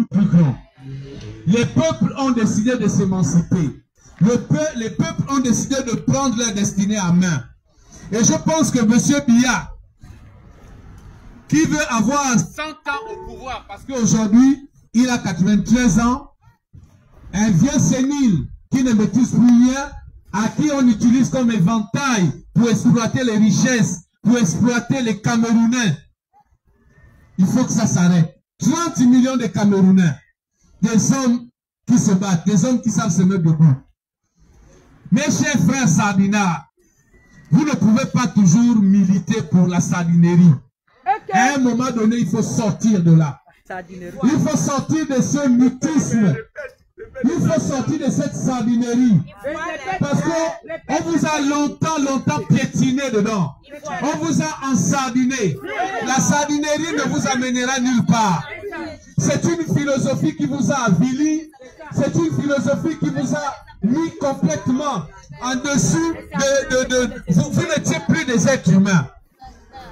plus grand. Les peuples ont décidé de s'émanciper. Les peuples ont décidé de prendre leur destinée en main. Et je pense que M. Biya, qui veut avoir 100 ans au pouvoir, parce qu'aujourd'hui, il a 93 ans, un vieux sénile qui ne maîtrise plus rien, à qui on utilise comme éventail pour exploiter les richesses, pour exploiter les Camerounais. Il faut que ça s'arrête. 30 millions de Camerounais, des hommes qui se battent, des hommes qui savent se mettre debout. Mes chers frères sardinards, vous ne pouvez pas toujours militer pour la sardinerie. Okay. À un moment donné, il faut sortir de là. Il faut sortir de ce mutisme. Il faut sortir de cette sardinerie. Parce qu'on vous a longtemps piétiné dedans. On vous a ensardiné. La sardinerie ne vous amènera nulle part. C'est une philosophie qui vous a avili. C'est une philosophie qui vous a mis complètement en dessous vous n'étiez plus des êtres humains.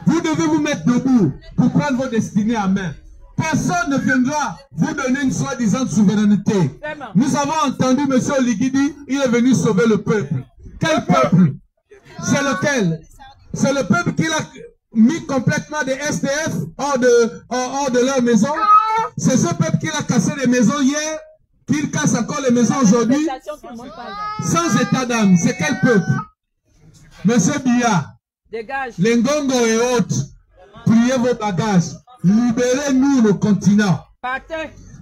Vous devez vous mettre debout pour prendre vos destinées en main. Personne ne viendra vous donner une soi-disant souveraineté. Nous avons entendu M. Oligidi, il est venu sauver le peuple. Quel peuple? C'est lequel? C'est le peuple qu'il a mis complètement des SDF hors de leur maison. C'est ce peuple qu'il a cassé les maisons hier, qu'il casse encore les maisons aujourd'hui. Sans état d'âme. C'est quel peuple? Monsieur Biya, les Ngongo et autres, pliez vos bagages. Libérez-nous le continent.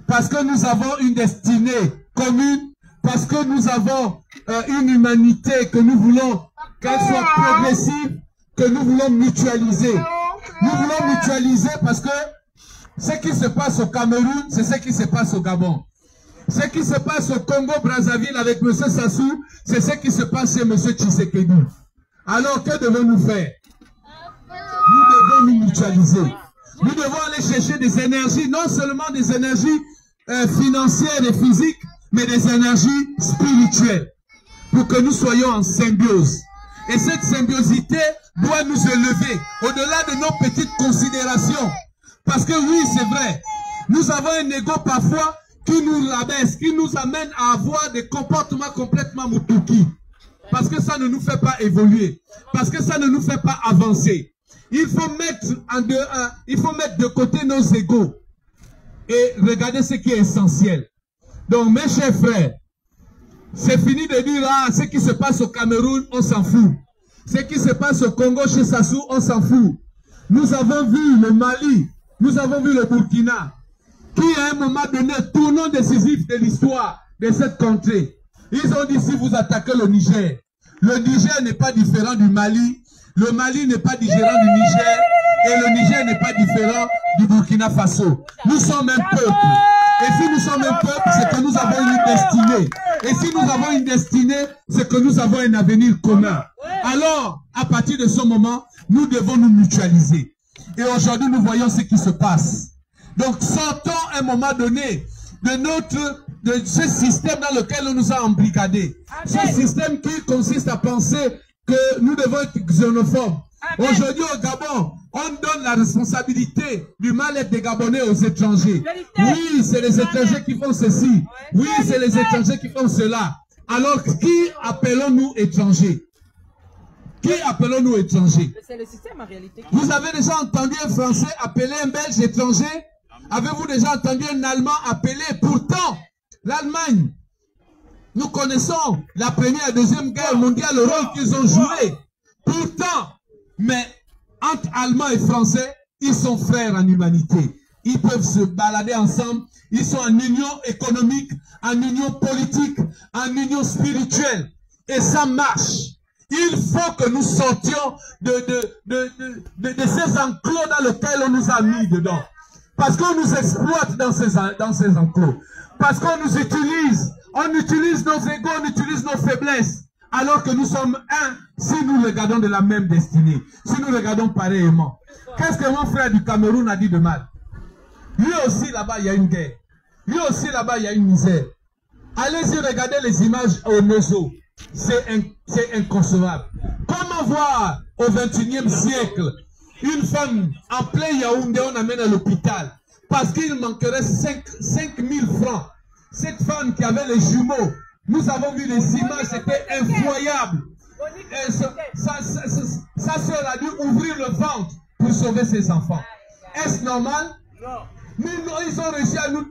Parce que nous avons une destinée commune. Parce que nous avons une humanité que nous voulons qu'elle soit progressive, que nous voulons mutualiser. Nous voulons mutualiser parce que ce qui se passe au Cameroun, c'est ce qui se passe au Gabon. Ce qui se passe au Congo-Brazzaville avec M. Sassou, c'est ce qui se passe chez M. Tshisekedi. Alors que devons-nous faire? Nous devons nous mutualiser. Nous devons aller chercher des énergies, non seulement des énergies financières et physiques, mais des énergies spirituelles, pour que nous soyons en symbiose. Et cette symbiosité doit nous élever au-delà de nos petites considérations. Parce que oui, c'est vrai, nous avons un ego parfois qui nous rabaisse, qui nous amène à avoir des comportements complètement moutouki. Parce que ça ne nous fait pas évoluer. Parce que ça ne nous fait pas avancer. Il faut mettre de côté nos égos et regarder ce qui est essentiel. Donc, mes chers frères, c'est fini de dire, ah, ce qui se passe au Cameroun, on s'en fout. Ce qui se passe au Congo chez Sassou, on s'en fout. Nous avons vu le Mali, nous avons vu le Burkina, qui à un moment donné, tournant décisif de l'histoire de cette contrée. Ils ont dit, si vous attaquez le Niger n'est pas différent du Mali. Le Mali n'est pas différent du Niger et le Niger n'est pas différent du Burkina Faso. Nous sommes un peuple. Et si nous sommes un peuple, c'est que nous avons une destinée. Et si nous avons une destinée, c'est que nous avons un avenir commun. Alors, à partir de ce moment, nous devons nous mutualiser. Et aujourd'hui, nous voyons ce qui se passe. Donc, sortons à un moment donné de ce système dans lequel on nous a embrigadés. Ce système qui consiste à penser que nous devons être xénophobes. Aujourd'hui au Gabon, on donne la responsabilité du mal-être des Gabonais aux étrangers. Oui, c'est les étrangers qui font ceci. Oui, c'est les étrangers qui font cela. Alors, qui appelons-nous étrangers? Qui appelons-nous étrangers? C'est le système en réalité. Vous avez déjà entendu un Français appeler un Belge étranger? Avez-vous déjà entendu un Allemand appeler? Pourtant, l'Allemagne, nous connaissons la Première et Deuxième Guerre mondiale, le rôle qu'ils ont joué. Pourtant, mais entre Allemands et Français, ils sont frères en humanité. Ils peuvent se balader ensemble. Ils sont en union économique, en union politique, en union spirituelle. Et ça marche. Il faut que nous sortions de ces enclos dans lesquels on nous a mis dedans. Parce qu'on nous exploite dans ces enclos. Parce qu'on nous utilise. On utilise nos égos, on utilise nos faiblesses. Alors que nous sommes un si nous regardons de la même destinée. Si nous regardons pareillement. Qu'est-ce que mon frère du Cameroun a dit de mal? Lui aussi là-bas il y a une guerre. Lui aussi là-bas il y a une misère. Allez-y regarder les images au Nozo. C'est inconcevable. Comment voir au XXIe siècle une femme en plein Yaoundé, on amène à l'hôpital. parce qu'il manquerait 5 000 francs. Cette femme qui avait les jumeaux, nous avons vu les images, c'était incroyable. Et sa soeur a dû ouvrir le ventre pour sauver ses enfants. Est-ce normal? Non. Ils ont réussi à nous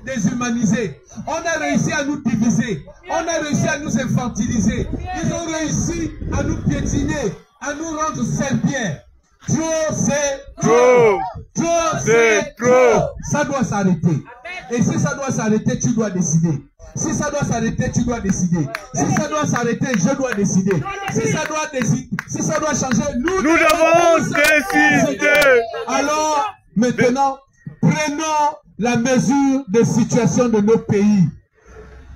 déshumaniser. On a réussi à nous diviser. On a réussi à nous infantiliser. Ils ont réussi à nous piétiner, à nous rendre serpillères. Trop, c'est trop. Trop, c'est trop. Ça doit s'arrêter. Et si ça doit s'arrêter, tu dois décider. Si ça doit s'arrêter, tu dois décider. Si ça doit s'arrêter, je dois décider. Si ça doit changer, nous devons décider. Alors, maintenant, prenons la mesure des situations de nos pays.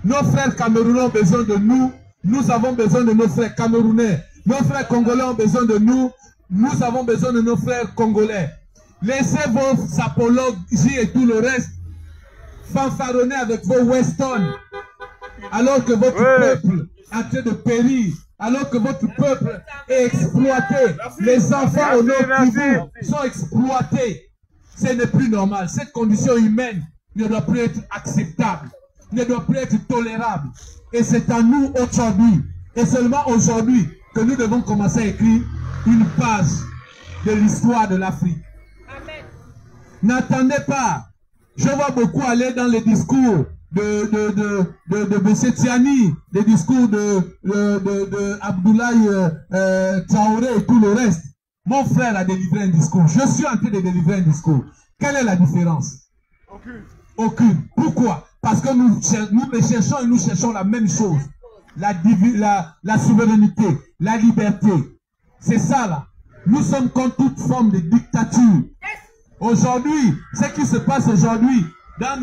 Nos frères camerounais ont besoin de nous. Nous avons besoin de nos frères camerounais. Nos frères congolais ont besoin de nous. Nous avons besoin de nos frères congolais. Laissez vos apologies et tout le reste fanfaronner avec vos Weston, alors que votre peuple est en train de périr, alors que votre peuple est exploité. Les enfants au nord Kivu sont exploités. Ce n'est plus normal. Cette condition humaine ne doit plus être acceptable, ne doit plus être tolérable. Et c'est à nous aujourd'hui, et seulement aujourd'hui, que nous devons commencer à écrire une page de l'histoire de l'Afrique. N'attendez pas. Je vois beaucoup aller dans les discours de M. Tiani, les discours de Abdoulaye Traoré et tout le reste. Mon frère a délivré un discours. Je suis en train de délivrer un discours. Quelle est la différence? Aucune. Aucune. Pourquoi? Parce que nous recherchons et nous cherchons la même chose. La souveraineté, la liberté. C'est ça là. Nous sommes contre toute forme de dictature. Aujourd'hui, ce qui se passe aujourd'hui dans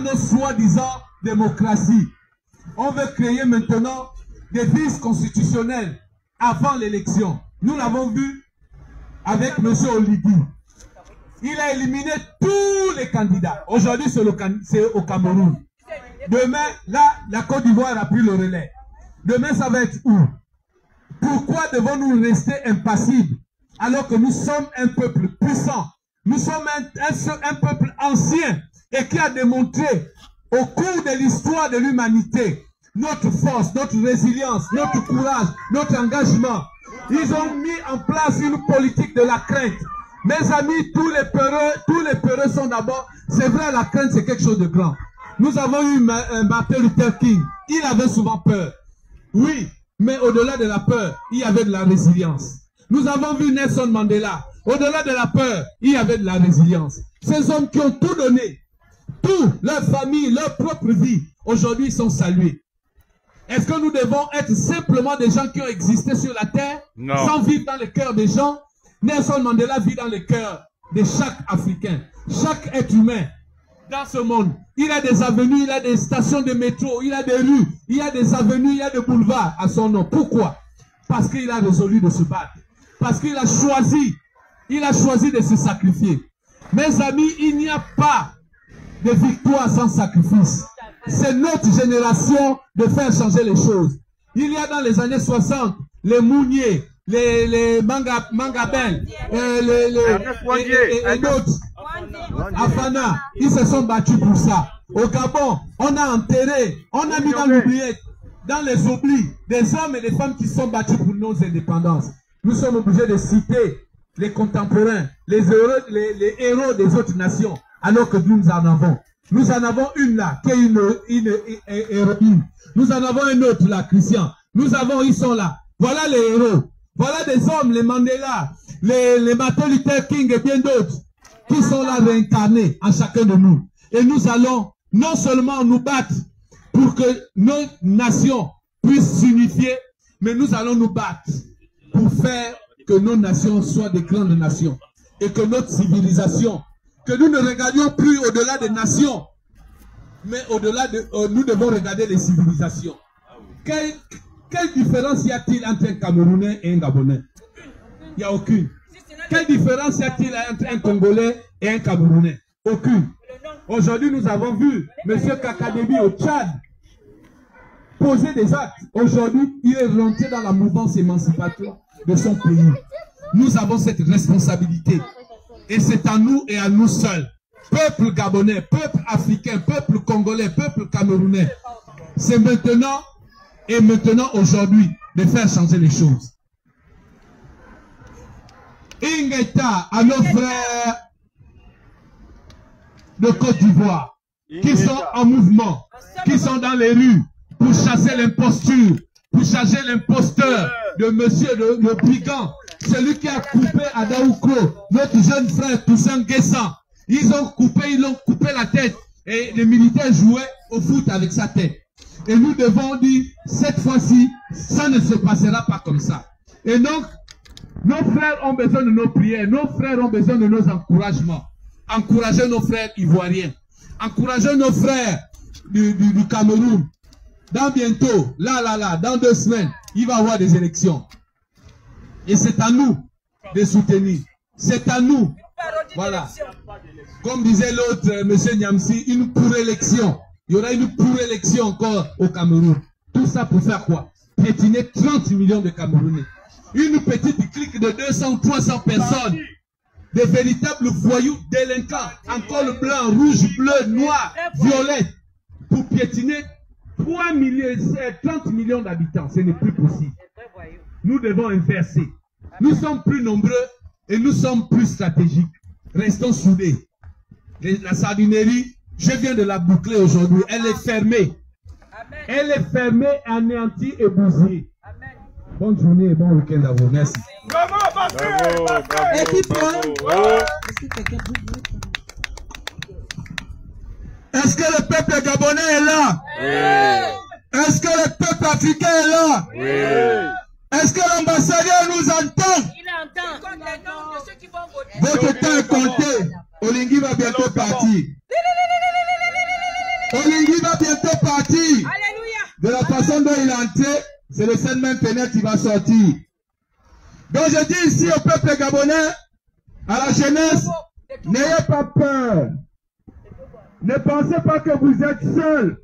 nos soi-disant démocraties, on veut créer maintenant des vices constitutionnels avant l'élection. Nous l'avons vu avec M. Oligui. Il a éliminé tous les candidats. Aujourd'hui, c'est au Cameroun. Demain, là, la Côte d'Ivoire a pris le relais. Demain, ça va être où? Pourquoi devons-nous rester impassibles alors que nous sommes un peuple puissant? Nous sommes un peuple ancien et qui a démontré au cours de l'histoire de l'humanité notre force, notre résilience, notre courage, notre engagement. Ils ont mis en place une politique de la crainte. Mes amis, tous les peureux sont d'abord, c'est vrai, la crainte c'est quelque chose de grand. Nous avons eu Martin Luther King, il avait souvent peur. Oui, mais au-delà de la peur, il y avait de la résilience. Nous avons vu Nelson Mandela. Au-delà de la peur, il y avait de la résilience. Ces hommes qui ont tout donné, tout, leur famille, leur propre vie, aujourd'hui ils sont salués. Est-ce que nous devons être simplement des gens qui ont existé sur la terre, non, sans vivre dans le cœur des gens? Nelson Mandela vit dans le cœur de chaque Africain, chaque être humain dans ce monde. Il a des avenues, il a des stations de métro, il a des rues, il a des avenues, il a des boulevards à son nom. Pourquoi? Parce qu'il a résolu de se battre. Parce qu'il a choisi. Il a choisi de se sacrifier. Mes amis, il n'y a pas de victoire sans sacrifice. C'est notre génération de faire changer les choses. Il y a dans les années 60, les Mounier, les Mangabel, et d'autres, Afana, ils se sont battus pour ça. Au Gabon, on a enterré, on a mis dans l'oubliette, dans les oublis, des hommes et des femmes qui sont battus pour nos indépendances. Nous sommes obligés de citer les contemporains, les héros des autres nations, alors que nous en avons. Nous en avons une là, qui est une héroïne. Nous en avons une autre là, Christian. Ils sont là. Voilà les héros. Voilà des hommes, les Mandela, les Martin Luther King et bien d'autres, qui sont là réincarnés en chacun de nous. Et nous allons non seulement nous battre pour que nos nations puissent s'unifier, mais nous allons nous battre pour faire que nos nations soient des grandes nations et que notre civilisation, que nous ne regardions plus au-delà des nations, mais au-delà de... nous devons regarder les civilisations. Quelle différence y a-t-il entre un Camerounais et un Gabonais? Il n'y a aucune. Quelle différence y a-t-il entre un Congolais et un Camerounais? Aucune. Aujourd'hui, nous avons vu M. Kakadébi au Tchad poser des actes. Aujourd'hui, il est rentré dans la mouvance émancipatoire de son pays. Nous avons cette responsabilité. Et c'est à nous et à nous seuls peuple gabonais, peuple africain, peuple congolais, peuple camerounais. C'est maintenant et maintenant aujourd'hui de faire changer les choses. Ingeta à nos frères de Côte d'Ivoire qui sont en mouvement, qui sont dans les rues pour chasser l'imposture, pour chasser l'imposteur de monsieur le brigand, celui qui a coupé à Daouko, notre jeune frère Toussaint Nguessan. Ils l'ont coupé la tête et les militaires jouaient au foot avec sa tête. Et nous devons dire, cette fois-ci, ça ne se passera pas comme ça. Et donc, nos frères ont besoin de nos prières, nos frères ont besoin de nos encouragements. Encouragez nos frères ivoiriens, encouragez nos frères du Cameroun. Dans bientôt, dans 2 semaines, il va y avoir des élections. Et c'est à nous de soutenir. C'est à nous. Voilà. Comme disait l'autre, M. Niamsi, une pour-élection. Il y aura une pour-élection encore au Cameroun. Tout ça pour faire quoi? Piétiner 30 millions de Camerounais. Une petite clique de 200 ou 300 personnes. Des véritables voyous délinquants. En col blanc, rouge, bleu, noir, violet. Pour piétiner 30 millions d'habitants. Ce n'est plus possible. Nous devons inverser. Nous sommes plus nombreux et nous sommes plus stratégiques. Restons soudés. La sardinerie, je viens de la boucler aujourd'hui. Elle est fermée. Elle est fermée, anéantie et bousillée. Bonne journée et bon week-end à vous. Merci. Bravo, Est-ce que le peuple gabonais est là? Oui. Est-ce que le peuple africain est là? Oui. Est-ce que l'ambassadeur nous entend? Il entend. Les noms de ceux qui vont voter. Votre temps est compté. Olingi va bientôt partir. Olingi va bientôt partir. Alléluia. De la façon dont il est entré, c'est le seul même fenêtre qui va sortir. Donc je dis ici au peuple gabonais, à la jeunesse, n'ayez pas peur. Ne pensez pas que vous êtes seul.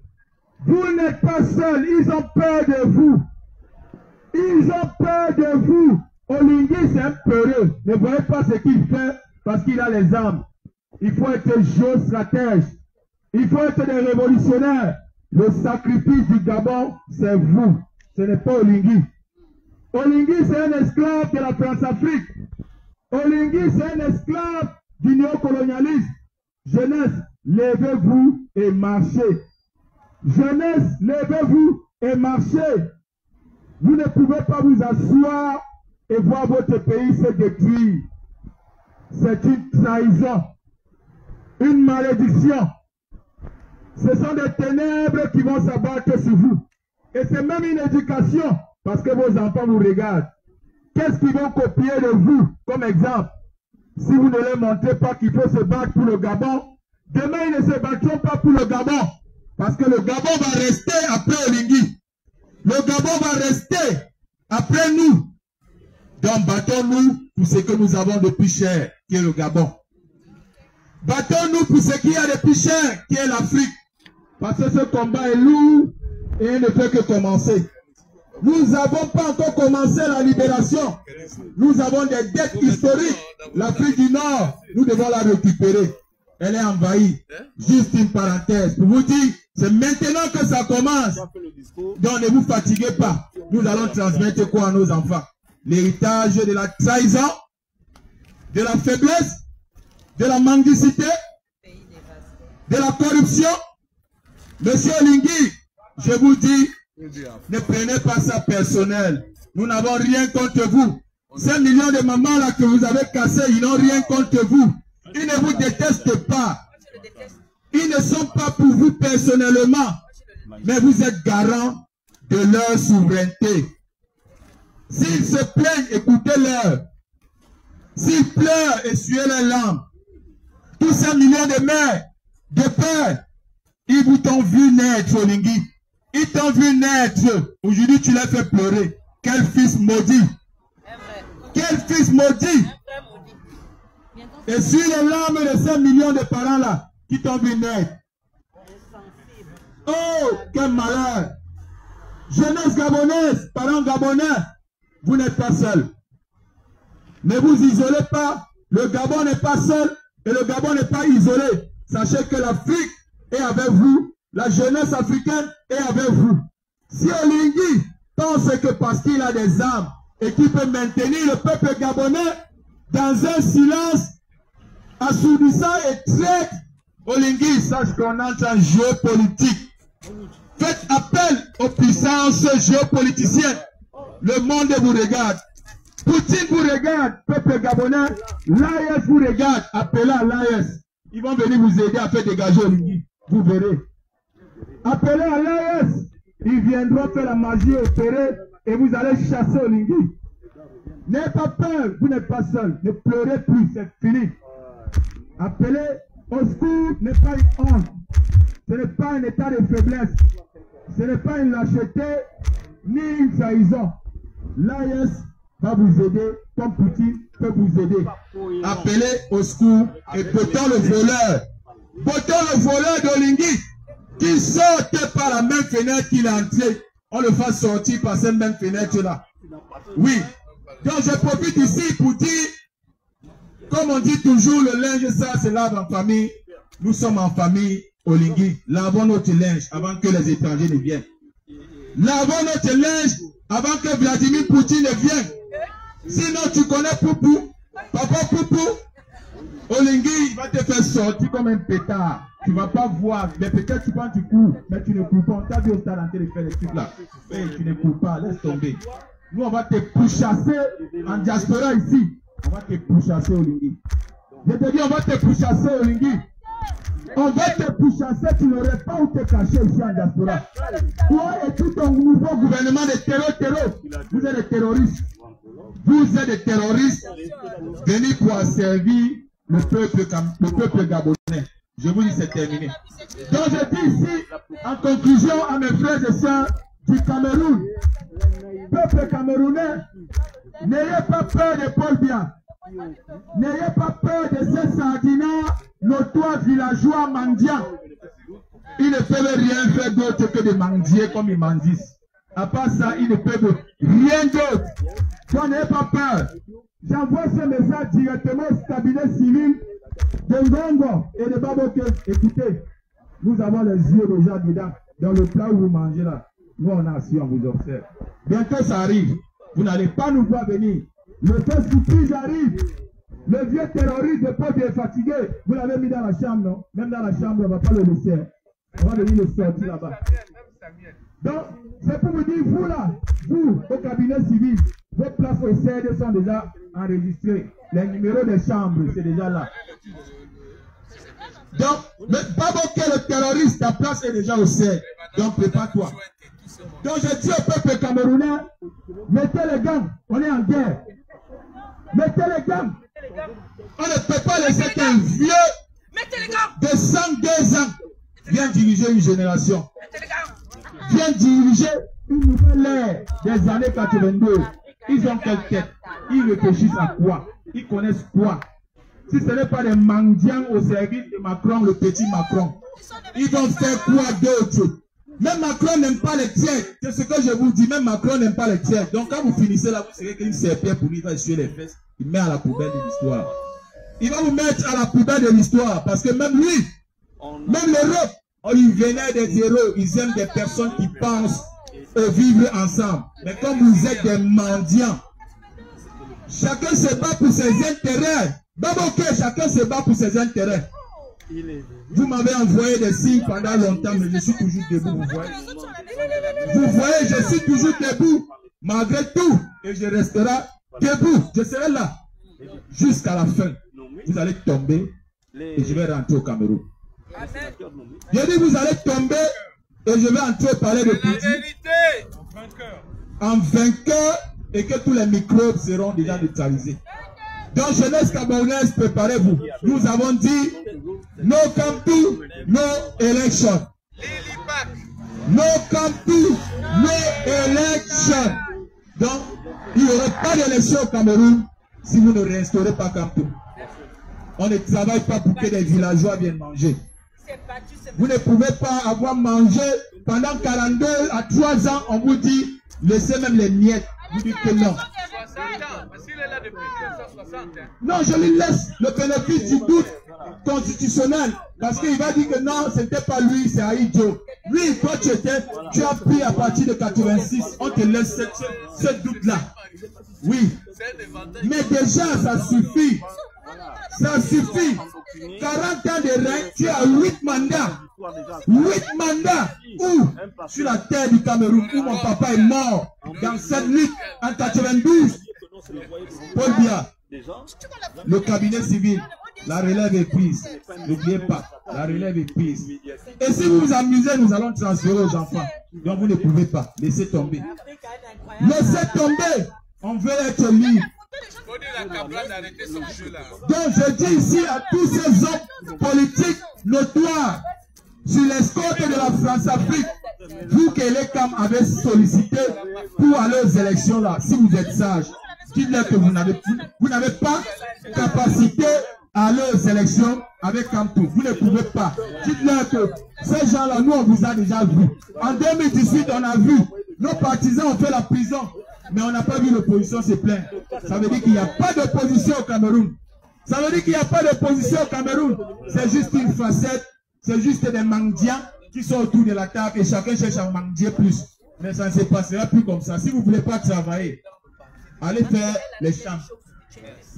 Vous n'êtes pas seul. Ils ont peur de vous. Ils ont peur de vous. Olingi, c'est un peureux. Ne voyez pas ce qu'il fait parce qu'il a les armes. Il faut être géostratège. Il faut être des révolutionnaires. Le sacrifice du Gabon, c'est vous. Ce n'est pas Olingi. Olingi, c'est un esclave de la France-Afrique. Olingi, c'est un esclave du néocolonialisme. Jeunesse, levez-vous et marchez. Jeunesse, levez-vous et marchez. Vous ne pouvez pas vous asseoir et voir votre pays se détruire. C'est une trahison, une malédiction. Ce sont des ténèbres qui vont s'abattre sur vous. Et c'est même une éducation, parce que vos enfants vous regardent. Qu'est-ce qu'ils vont copier de vous comme exemple? Si vous ne leur montrez pas qu'il faut se battre pour le Gabon, demain ils ne se battront pas pour le Gabon. Parce que le Gabon va rester après Olingi. Le Gabon va rester après nous. Donc battons-nous pour ce que nous avons de plus cher, qui est le Gabon. Battons-nous pour ce qu'il y a de plus cher, qui est l'Afrique. Parce que ce combat est lourd et il ne fait que commencer. Nous n'avons pas encore commencé la libération. Nous avons des dettes historiques. L'Afrique du Nord, nous devons la récupérer. Elle est envahie. Juste une parenthèse. Pour vous dire, c'est maintenant que ça commence. Donc ne vous fatiguez pas. Nous allons transmettre quoi à nos enfants? L'héritage de la trahison, de la faiblesse, de la mendicité, de la corruption. Monsieur Olingi, je vous dis, ne prenez pas ça personnel. Nous n'avons rien contre vous. 5 millions de mamans là que vous avez cassés, ils n'ont rien contre vous. Ils ne vous détestent pas. Ils ne sont pas pour vous personnellement. Mais vous êtes garant de leur souveraineté. S'ils se plaignent, écoutez-leur. S'ils pleurent, essuyez leurs larmes. Tous ces millions de mères, de pères, ils vous t'ont vu naître, Olingi. Ils t'ont vu naître. Aujourd'hui, tu les fais pleurer. Quel fils maudit. Quel fils maudit. Et sur les larmes de ces millions de parents là, qui t'ont vu naître. Oh, quel malheur. Jeunesse gabonaise, parents gabonais, vous n'êtes pas seuls. Ne vous isolez pas. Le Gabon n'est pas seul et le Gabon n'est pas isolé. sachez que l'Afrique est avec vous, la jeunesse africaine est avec vous. Si Olingi pense que parce qu'il a des armes et qu'il peut maintenir le peuple gabonais dans un silence assourdissant et traite, Olingi sache qu'on entre en géopolitique. Faites appel aux puissances géopoliticiennes. Le monde vous regarde. Poutine vous regarde, peuple gabonais. L'AES vous regarde. Appelez à l'AES. Ils vont venir vous aider à faire dégager Olingi. Vous verrez. Appelez à l'AES. Ils viendront faire la magie opérée et vous allez chasser Olingi. N'ayez pas peur, vous n'êtes pas seul. Ne pleurez plus, c'est fini. Appelez au secours n'est pas une honte. Ce n'est pas un état de faiblesse. Ce n'est pas une lâcheté ni une trahison. L'AES va vous aider comme Poutine peut vous aider. Appelez au secours et potons le voleur. Potons le voleur d'Olingi qui sortait par la même fenêtre qu'il est entré. On le fait sortir par cette même fenêtre-là. Oui. Donc je profite ici pour dire, comme on dit toujours, le linge, ça se lave en famille. Nous sommes en famille Olingi. Lavons notre linge avant que les étrangers ne viennent. Lavons notre linge avant que Vladimir Poutine ne vienne. Sinon, tu connais Poupou. Papa Poupou. Olingi, il va te faire sortir comme un pétard. Tu ne vas pas voir. Mais peut-être tu prends du coup. Mais tu ne cours pas. On t'a vu au stade en train de faire les trucs là. Hey, tu ne cours pas. Laisse tomber. Nous, on va te pourchasser en diaspora ici. On va te pourchasser, Olingi. Je te dis, on va te pourchasser, Olingi. On va te pourchasser, tu n'aurais pas où te cacher ici en diaspora. Toi et tout ton nouveau gouvernement de terror, vous êtes des terroristes. Vous êtes des terroristes venus pour servir le peuple gabonais. Je vous dis, c'est terminé. Donc je dis ici, en conclusion à mes frères et sœurs du Cameroun, peuple camerounais, n'ayez pas peur de Paul Biya. N'ayez pas peur de ces sardinats, notoires villageois mendiants. Ils ne peuvent rien faire d'autre que de mendier comme ils mendissent. À part ça, ils ne peuvent rien d'autre. Donc n'ayez pas peur. J'envoie ce message directement au cabinet civil de Ngongo et de Baboke. Écoutez, nous avons les yeux déjà dedans. Dans le plat où vous mangez là, nous on a assis, on vous observe. Bientôt ça arrive. Vous n'allez pas nous voir venir. Le feu soupige arrive. Le vieux terroriste de peuple est fatigué. Vous l'avez mis dans la chambre, non? Même dans la chambre, on ne va pas le laisser. On va venir le sortir là-bas. Donc, c'est pour vous dire, vous là, vous, au cabinet civil, vos places au CED sont déjà enregistrées. Les numéros des chambres, c'est déjà là. Donc, pas bloquer le terroriste, ta place est déjà au CED. Donc, prépare-toi. Donc, je dis au peuple camerounais, mettez les gants, on est en guerre. Mettez les gants. On ne peut pas laisser qu'un vieux de 102 ans vienne diriger une génération. Vienne diriger une nouvelle ère des années 82. Ils ont quelle tête? Ils réfléchissent à quoi? Ils connaissent quoi? Si ce n'est pas des mendiants au service de Macron, le petit Macron, ils vont faire quoi d'autre? Même Macron n'aime pas les tiers. C'est ce que je vous dis. Même Macron n'aime pas les tiers. Donc quand vous finissez là, vous savez qu'une serpillère pour lui va essuyer les fesses. Il met à la poubelle de l'histoire. Il va vous mettre à la poubelle de l'histoire. Parce que même lui, même l'Europe, ils venaient des héros. Ils aiment des personnes qui pensent au vivre ensemble. Mais comme vous êtes des mendiants, chacun se bat pour ses intérêts. Ok, chacun se bat pour ses intérêts. Vous m'avez envoyé des signes pendant longtemps, mais je suis toujours debout, vous voyez. Vous voyez, je suis toujours debout, malgré tout, et je resterai debout. Je serai là, jusqu'à la fin. Vous allez tomber, et je vais rentrer au Cameroun. Je dis, vous allez tomber, et je vais entrer au palais de Poutine. En vainqueur, et que tous les microbes seront déjà neutralisés. Donc, jeunesse camerounaise, préparez-vous. Nous avons dit, no camping, no election. No camping, no election. Donc, il n'y aurait pas d'élection au Cameroun si vous ne réinstaurez pas camping. On ne travaille pas pour que les villageois viennent manger. Vous ne pouvez pas avoir mangé pendant 42 à 3 ans, on vous dit, laissez même les miettes. Vous dites que non. Non, je lui laisse le bénéfice du doute constitutionnel. Parce qu'il va dire que non, ce n'était pas lui, c'est Aïdjo. Lui, toi, tu as pris à partir de 86. On te laisse ce doute-là. Oui. Mais déjà, ça suffit. Ça suffit. 40 ans de règne, tu as 8 mandats. 8 mandats. Où? Sur la terre du Cameroun, où mon papa est mort. Dans cette lutte en 92. Paul Biya, le cabinet civil, la relève est prise. N'oubliez pas, la relève est prise. Et si vous vous amusez, nous allons transférer aux enfants. Donc vous ne pouvez pas. Laissez tomber. Laissez tomber. On veut être libre. Donc je dis ici à tous ces hommes politiques notoires sur l'escorte de la France-Afrique, vous que les CAM avaient sollicité pour aller aux élections là, si vous êtes sages, dites-leur que vous n'avez pas capacité à aller aux élections avec Kamtou. Vous ne pouvez pas. Dites-leur que ces gens-là, nous on vous a déjà vu. En 2018, on a vu, nos partisans ont fait la prison. Mais on n'a pas vu l'opposition se plaindre. Ça veut dire qu'il n'y a pas d'opposition au Cameroun. Ça veut dire qu'il n'y a pas d'opposition au Cameroun. C'est juste une facette. C'est juste des mendiants qui sont autour de la table et chacun cherche à mendier plus. Mais ça ne se passera plus comme ça. Si vous ne voulez pas travailler, allez faire les champs.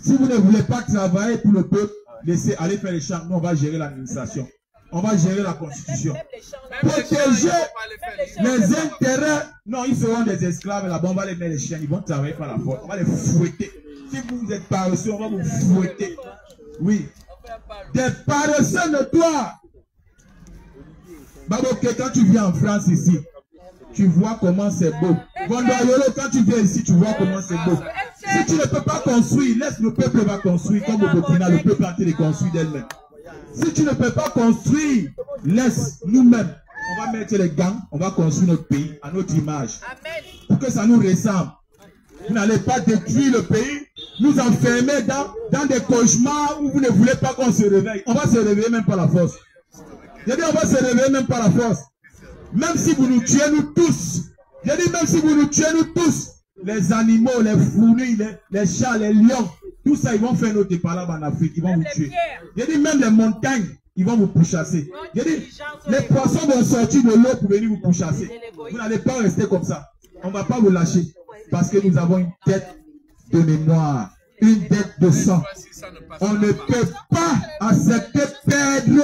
Si vous ne voulez pas travailler pour le peuple, laissez aller faire les champs. Nous, on va gérer l'administration. On va gérer la constitution. Protéger les intérêts. Non, ils seront des esclaves là-bas. On va les mettre les chiens. Ils vont travailler par la force. On va les fouetter. Si vous êtes paresseux, on va vous fouetter. Oui. Des paresseux notoires. Baboké, quand tu viens en France ici, tu vois comment c'est beau. Gondayolo, quand tu viens ici, tu vois comment c'est beau. Si tu ne peux pas construire, laisse le peuple va construire. Comme au Burkina, le peuple a été construit d'elle-même. Si tu ne peux pas construire, laisse nous-mêmes. On va mettre les gants, on va construire notre pays à notre image. Pour que ça nous ressemble. Vous n'allez pas détruire le pays, nous enfermer dans des cauchemars où vous ne voulez pas qu'on se réveille. On va se réveiller même par la force. J'ai dit on va se réveiller même par la force. Même si vous nous tuez nous tous. J'ai dit même si vous nous tuez nous tous. Les animaux, les fourmis, les chats, les lions. Tout ça, ils vont faire notre départ en Afrique. Ils vont vous tuer. J'ai dit même les montagnes, ils vont vous pourchasser. J'ai dit les poissons vont sortir de l'eau pour venir vous pourchasser. Vous n'allez pas rester comme ça. On ne va pas vous lâcher. Parce que nous avons une dette de mémoire. Une dette de sang. On ne peut pas accepter perdre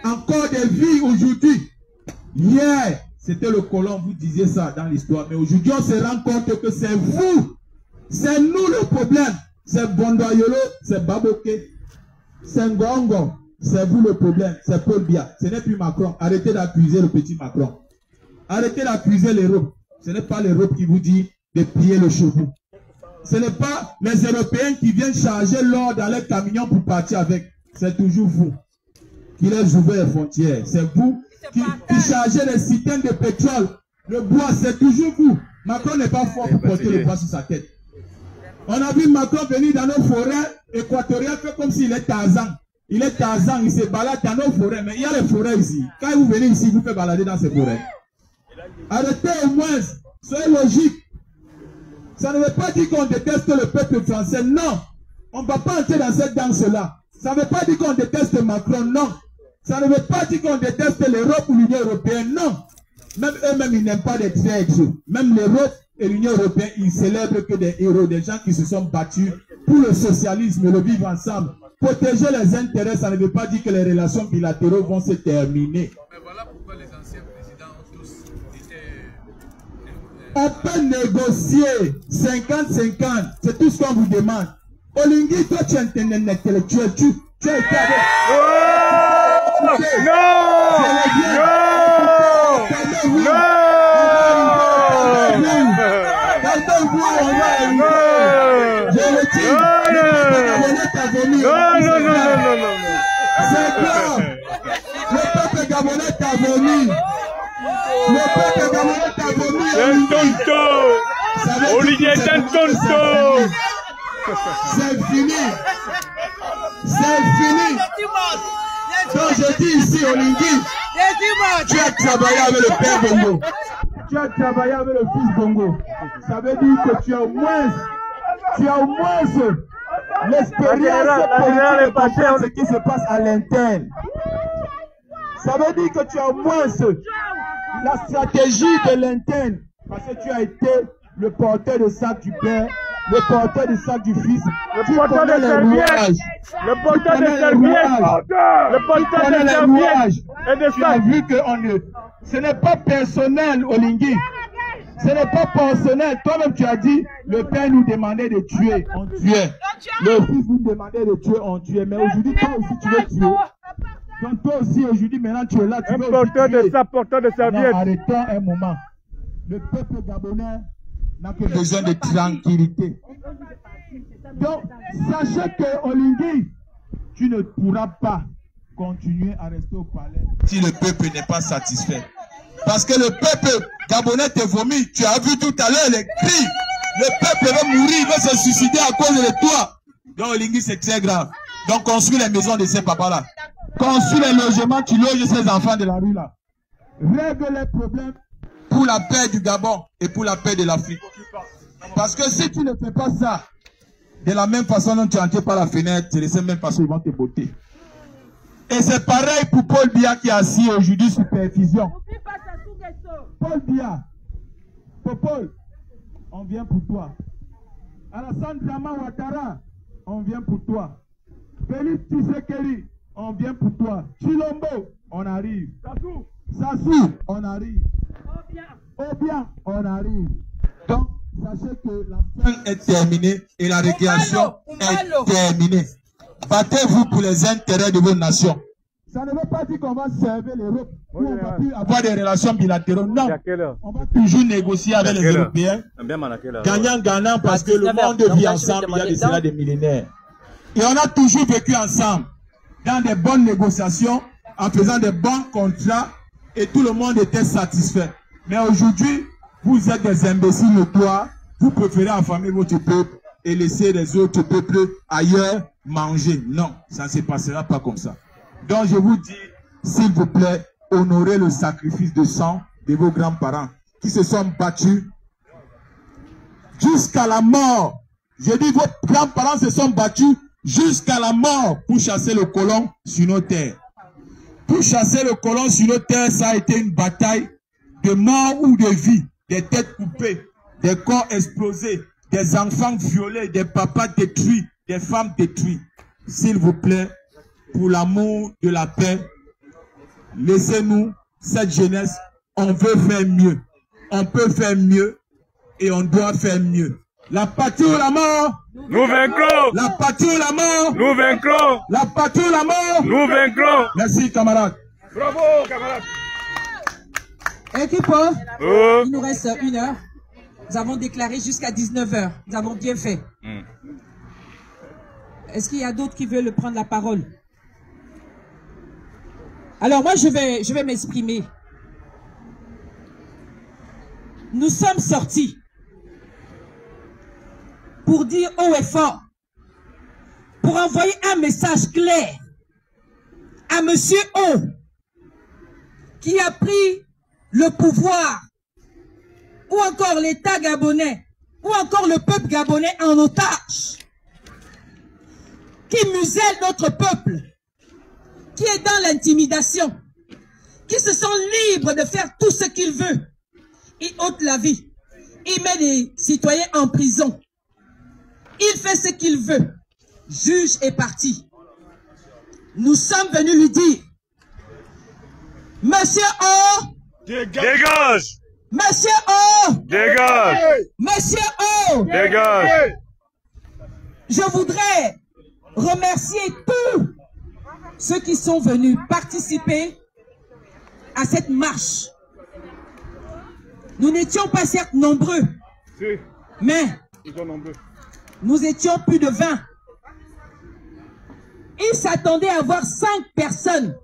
encore des vies aujourd'hui. Hier, c'était le colon, vous disiez ça dans l'histoire. Mais aujourd'hui, on se rend compte que c'est vous. C'est nous le problème. C'est Bondoyolo, c'est Baboké, c'est Ngongo. C'est vous le problème. C'est Paul Biya. Ce n'est plus Macron. Arrêtez d'accuser le petit Macron. Arrêtez d'accuser l'Europe. Ce n'est pas l'Europe qui vous dit de piller le chevaux. Ce n'est pas les Européens qui viennent charger l'or dans les camions pour partir avec. C'est toujours vous qui les ouvrez les frontières. C'est vous qui chargez les citernes de pétrole. Le bois, c'est toujours vous. Macron n'est pas fort pour porter le bois sur sa tête. On a vu Macron venir dans nos forêts équatoriales fait comme s'il est Tarzan. Il est Tarzan, il se balade dans nos forêts. Mais il y a les forêts ici. Quand vous venez ici, vous faites balader dans ces forêts. Arrêtez au moins. Soyez logique. Ça ne veut pas dire qu'on déteste le peuple français. Non. On ne va pas entrer dans cette danse-là. Ça ne veut pas dire qu'on déteste Macron. Non. Ça ne veut pas dire qu'on déteste l'Europe ou l'Union européenne. Non. Même eux-mêmes, ils n'aiment pas les traîtres. Même l'Europe et l'Union européenne, ils célèbrent que des héros, des gens qui se sont battus pour le socialisme et le vivre ensemble. Protéger les intérêts, ça ne veut pas dire que les relations bilatérales vont se terminer. Mais voilà pourquoi les anciens présidents ont tous été... On peut négocier 50-50. C'est tout ce qu'on vous demande. Olingi, toi tu es un intellectuel. Tu as été avec... C'est grave. Le peuple gabonais t'a vomi. Le peuple gabonais t'a vomi. C'est un tonto. Olivier est un tonto. C'est fini. C'est fini. Donc je dis ici, Olingi, tu as travaillé avec le père Bongo. Tu as travaillé avec le fils Bongo. Ça veut dire que tu as au moins l'expérience de ce qui se passe à l'interne. Ça veut dire que tu as au moins la stratégie de l'interne. Parce que tu as été le porteur de sac du Père, le porteur de sac du Fils, le porteur de serviettes, le porteur de serviettes, le porteur de serviettes et de sacs. Tu as vu que ce n'est pas personnel, Olingi. Ce n'est pas personnel. Toi-même, tu as dit, le Père nous demandait de tuer, on tuait. Le Fils nous demandait de tuer, on tuait. Mais aujourd'hui, toi aussi, tu veux tuer. Donc toi aussi, aujourd'hui, maintenant, tu es là, tu veux porteur de sac, porteur de serviettes. Non, arrêtons un moment. Le peuple gabonais n'a que besoin de tranquillité. Donc, sachez que Olingi, tu ne pourras pas continuer à rester au palais si le peuple n'est pas satisfait. Parce que le peuple gabonais te vomit. Tu as vu tout à l'heure les cris. Le peuple va mourir, il va se suicider à cause de toi. Donc Olingi, c'est très grave. Donc construis les maisons de ces papas-là. Construis les logements, tu loges ces enfants de la rue là. Règle les problèmes pour la paix du Gabon et pour la paix de l'Afrique. Parce que si tu ne fais pas ça, de la même façon dont tu es entré par la fenêtre, c'est de cette même façon ils vont te botter. Et c'est pareil pour Paul Biya qui est assis aujourd'hui sur perfusion. Paul Biya, Paul, on vient pour toi. Alassane Dramane Ouattara, on vient pour toi. Félix Tshisekedi, on vient pour toi. Chilombo, on arrive. Sassou, on arrive. Obia, on arrive. Donc, sachez que la fin est terminée et la récréation est terminée. Battez-vous pour les intérêts de vos nations. Ça ne veut pas dire qu'on va servir l'Europe ou on va plus avoir des relations bilatérales. Non, on va toujours négocier avec les Européens. Gagnant-gagnant parce que le monde vit ensemble il y a de cela des millénaires. Et on a toujours vécu ensemble dans des bonnes négociations, en faisant des bons contrats et tout le monde était satisfait. Mais aujourd'hui, vous êtes des imbéciles notoires, vous préférez affamer votre peuple et laisser les autres peuples ailleurs manger. Non, ça ne se passera pas comme ça. Donc je vous dis, s'il vous plaît, honorez le sacrifice de sang de vos grands-parents qui se sont battus jusqu'à la mort. Je dis, vos grands-parents se sont battus jusqu'à la mort pour chasser le colon sur nos terres. Pour chasser le colon sur nos terres, ça a été une bataille de mort ou de vie. Des têtes coupées, des corps explosés, des enfants violés, des papas détruits, des femmes détruites. S'il vous plaît, pour l'amour de la paix, laissez-nous cette jeunesse. On veut faire mieux. On peut faire mieux et on doit faire mieux. La patrie ou la mort? Nous vaincrons. La patrie ou la mort? Nous vaincrons. La patrie ou la mort? Nous vaincrons. Merci, camarades. Bravo, camarades. Équipe, il nous reste 1 heure. Nous avons déclaré jusqu'à 19 h. Nous avons bien fait. Est-ce qu'il y a d'autres qui veulent prendre la parole? Alors moi, je vais m'exprimer. Nous sommes sortis pour dire haut et fort, pour envoyer un message clair à Monsieur O, qui a pris le pouvoir, ou encore l'État gabonais, ou encore le peuple gabonais en otage, qui muselle notre peuple, qui est dans l'intimidation, qui se sent libre de faire tout ce qu'il veut. Il ôte la vie. Il met des citoyens en prison. Il fait ce qu'il veut. Juge est parti. Nous sommes venus lui dire, Monsieur O, dégage. Monsieur O, Dégage. Monsieur O, Dégage. Je voudrais remercier tous ceux qui sont venus participer à cette marche. Nous n'étions pas certes nombreux, mais nous étions plus de 20. Ils s'attendaient à voir 5 personnes.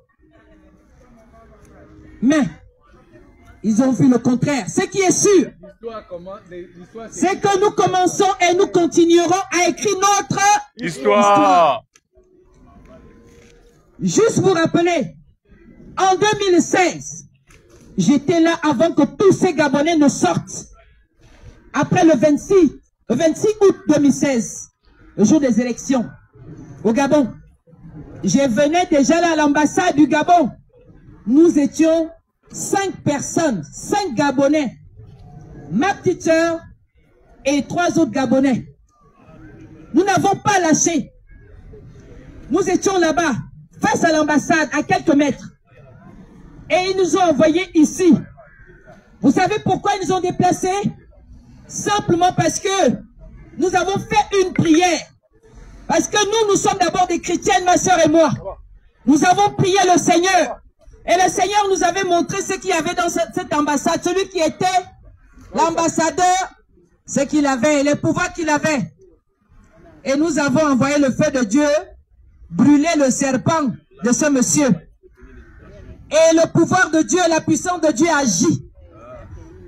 Mais ils ont vu le contraire. Ce qui est sûr, c'est que nous commençons et nous continuerons à écrire notre histoire. Juste vous rappeler, en 2016, j'étais là avant que tous ces Gabonais ne sortent. Après le 26 août 2016, le jour des élections, au Gabon, je venais déjà là à l'ambassade du Gabon. nous étions 5 personnes, 5 Gabonais, ma petite sœur et 3 autres Gabonais. Nous n'avons pas lâché. Nous étions là-bas, face à l'ambassade, à quelques mètres. Et ils nous ont envoyés ici. Vous savez pourquoi ils nous ont déplacés? Simplement parce que nous avons fait une prière. Parce que nous sommes d'abord des chrétiennes, ma soeur et moi. Nous avons prié le Seigneur. Et le Seigneur nous avait montré ce qu'il y avait dans cette ambassade. Celui qui était l'ambassadeur, ce qu'il avait, les pouvoirs qu'il avait. Et nous avons envoyé le feu de Dieu brûler le serpent de ce monsieur. Et le pouvoir de Dieu, la puissance de Dieu agit.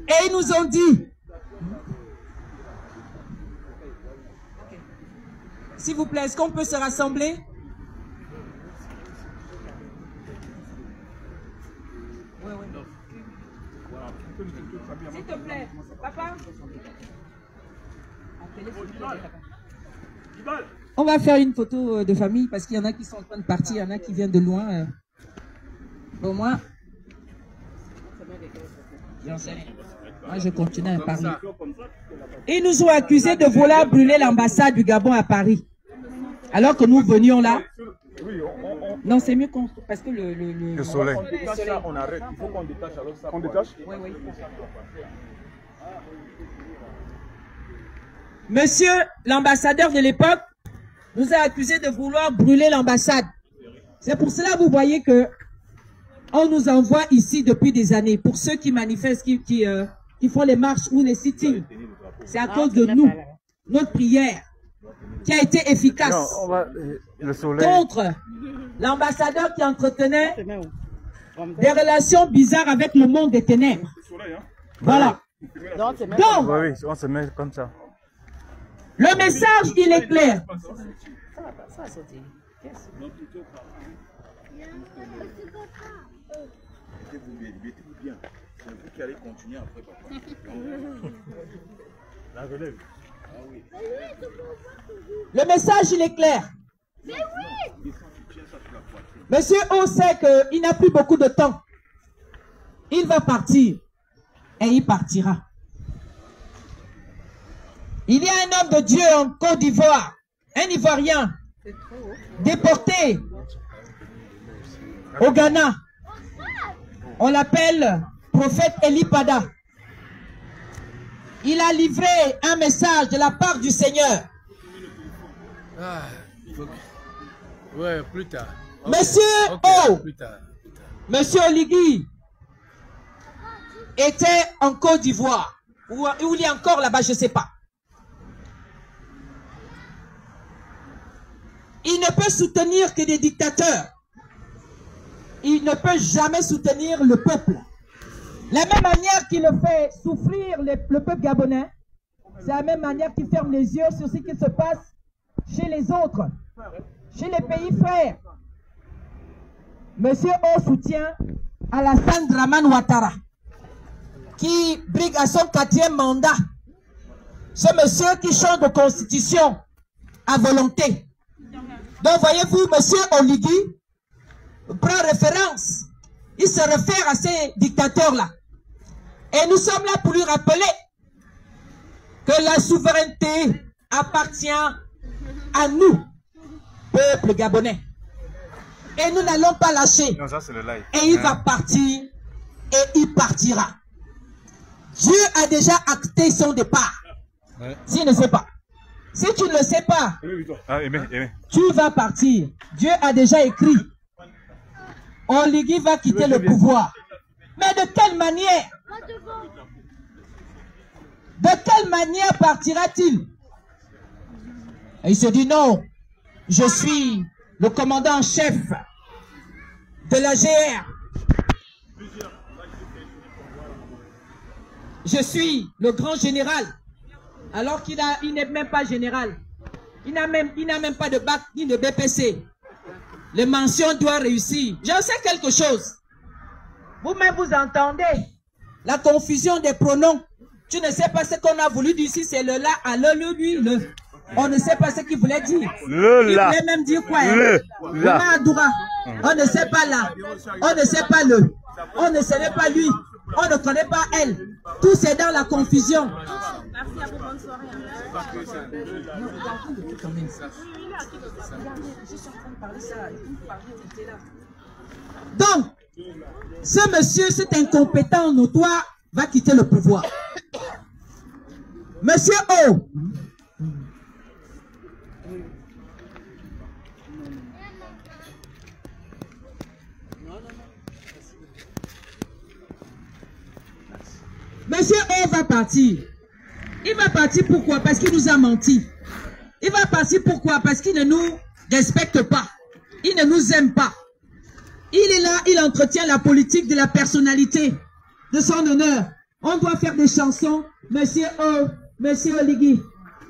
Et ils nous ont dit, s'il vous plaît, est-ce qu'on peut se rassembler? Oui, oui. S'il te plaît, papa. On va faire une photo de famille parce qu'il y en a qui sont en train de partir, il y en a qui viennent de loin. Au moins, moi je continue à parler. Ils nous ont accusés de vouloir brûler l'ambassade du Gabon à Paris. Alors que nous venions là. Non, c'est mieux qu'on... Parce que le soleil. On arrête. Il faut qu'on détache alors ça. On détache? Oui, oui. Monsieur l'ambassadeur de l'époque nous a accusés de vouloir brûler l'ambassade. C'est pour cela que vous voyez que on nous envoie ici depuis des années. Pour ceux qui manifestent, qui font les marches ou les sit-ins. C'est à cause de nous, notre prière, qui a été efficace contre l'ambassadeur qui entretenait des relations bizarres avec le monde des ténèbres. Voilà. Donc, on se met comme ça. Le message, il est clair. Le message, il est clair. Monsieur O sait qu'il n'a plus beaucoup de temps. Il va partir. Et il partira. Il y a un homme de Dieu en Côte d'Ivoire, un Ivoirien, déporté au Ghana. On l'appelle prophète Elipada. Il a livré un message de la part du Seigneur. Ah, ouais, plus tard. Okay. Monsieur O, plus tard. Monsieur Oligui était en Côte d'Ivoire. Ou il est encore là-bas, je ne sais pas. Il ne peut soutenir que des dictateurs. Il ne peut jamais soutenir le peuple. La même manière qu'il fait souffrir le peuple gabonais, c'est la même manière qu'il ferme les yeux sur ce qui se passe chez les autres, chez les pays frères. Monsieur O soutient Alassane Dramane Ouattara, qui brigue à son 4e mandat. Ce monsieur qui change de constitution à volonté. Donc voyez-vous, monsieur Oligui prend référence. Il se réfère à ces dictateurs-là. Et nous sommes là pour lui rappeler que la souveraineté appartient à nous, peuple gabonais. Et nous n'allons pas lâcher. Non, ça, c'est le live. Et il va partir et il partira. Dieu a déjà acté son départ. S'il ne sait pas. Si tu ne le sais pas, tu vas partir. Dieu a déjà écrit. Oligui va quitter le pouvoir. Mais de quelle manière? De quelle manière partira-t-il? Et il se dit non, je suis le commandant en chef de la GR. Je suis le grand général. Alors qu'il n'est même pas général. Il n'a même pas de bac ni de BPC. Les mentions doivent réussir. J'en sais quelque chose. Vous-même, vous entendez la confusion des pronoms. Tu ne sais pas ce qu'on a voulu dire ici, c'est le là à le, lui, le. On ne sait pas ce qu'il voulait dire. Le il là. voulait même dire quoi? Le là. Adura. On ne sait pas là. On ne sait pas le. On ne sait pas lui. On ne connaît pas elle. Tout c'est dans la confusion. Merci à vous, bonne soirée. Donc, ce monsieur, cet incompétent notoire, va quitter le pouvoir. Monsieur O. Monsieur O va partir. Il va partir pourquoi? Parce qu'il nous a menti. Il va partir pourquoi? Parce qu'il ne nous respecte pas. Il ne nous aime pas. Il est là, il entretient la politique de la personnalité, de son honneur. On doit faire des chansons. Monsieur O, Monsieur Oligui,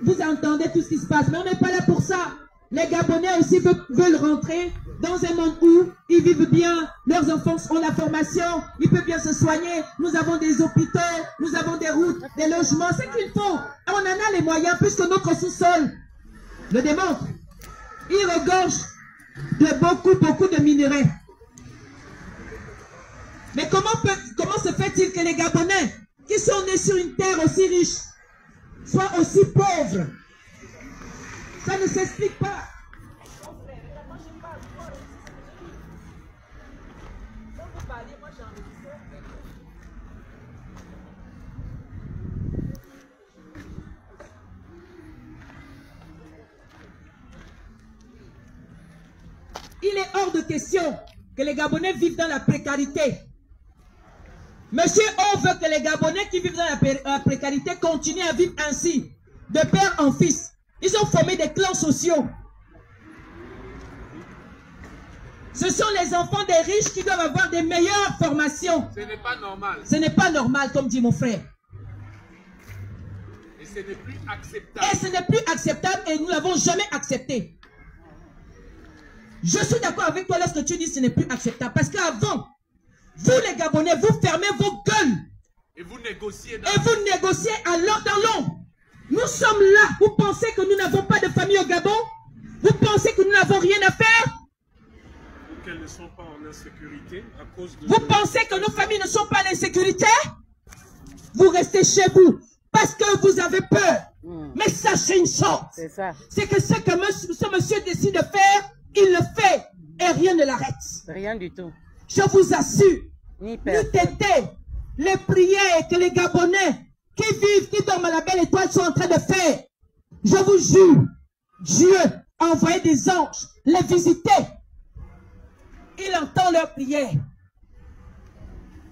vous entendez tout ce qui se passe, mais on n'est pas là pour ça. Les Gabonais aussi veulent rentrer dans un monde où ils vivent bien, leurs enfants ont la formation, ils peuvent bien se soigner, nous avons des hôpitaux, nous avons des routes, des logements, c'est qu'il faut. On en a les moyens puisque notre sous-sol le démontre. Il regorge de beaucoup de minerais. Mais comment se fait-il que les Gabonais, qui sont nés sur une terre aussi riche, soient aussi pauvres? Ça ne s'explique pas. Il est hors de question que les Gabonais vivent dans la précarité. Monsieur O veut que les Gabonais qui vivent dans la précarité continuent à vivre ainsi, de père en fils. Ils ont formé des clans sociaux. Ce sont les enfants des riches qui doivent avoir des meilleures formations. Ce n'est pas normal. Ce n'est pas normal, comme dit mon frère. Et ce n'est plus acceptable. Et ce n'est plus acceptable et nous ne l'avons jamais accepté. Je suis d'accord avec toi lorsque tu dis que ce n'est plus acceptable. Parce qu'avant, vous les Gabonais, vous fermez vos gueules. Et vous négociez. Et vous négociez à l'heure dans l'ombre. Nous sommes là. Vous pensez que nous n'avons pas de famille au Gabon? Vous pensez que nous n'avons rien à faire? Ou qu'elles ne sont pas en insécurité à cause de... Vous pensez que nos familles ne sont pas en insécurité? Vous restez chez vous parce que vous avez peur. Mais sachez une chose. C'est que ce que ce monsieur décide de faire, il le fait et rien ne l'arrête. Rien du tout. Je vous assure, Ni tétés, les prières que les Gabonais qui vivent, qui dorment à la belle étoile sont en train de faire. Je vous jure, Dieu a envoyé des anges les visiter. Il entend leurs prières.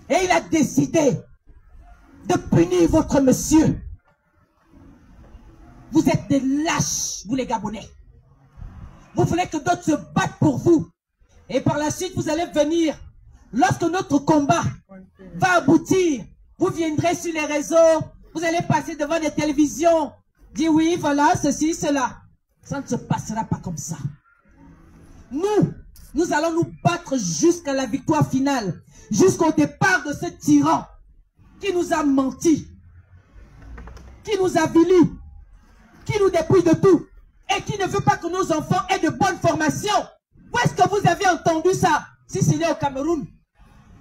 Et il a décidé de punir votre monsieur. Vous êtes des lâches, vous les Gabonais. Vous voulez que d'autres se battent pour vous. Et par la suite, vous allez venir. Lorsque notre combat va aboutir, vous viendrez sur les réseaux, vous allez passer devant des télévisions, dire oui, voilà, ceci, cela. Ça ne se passera pas comme ça. Nous allons nous battre jusqu'à la victoire finale, jusqu'au départ de ce tyran qui nous a menti, qui nous a vilis, qui nous dépouille de tout et qui ne veut pas que nos enfants aient de bonnes formations. Où est-ce que vous avez entendu ça? Si c'est au Cameroun.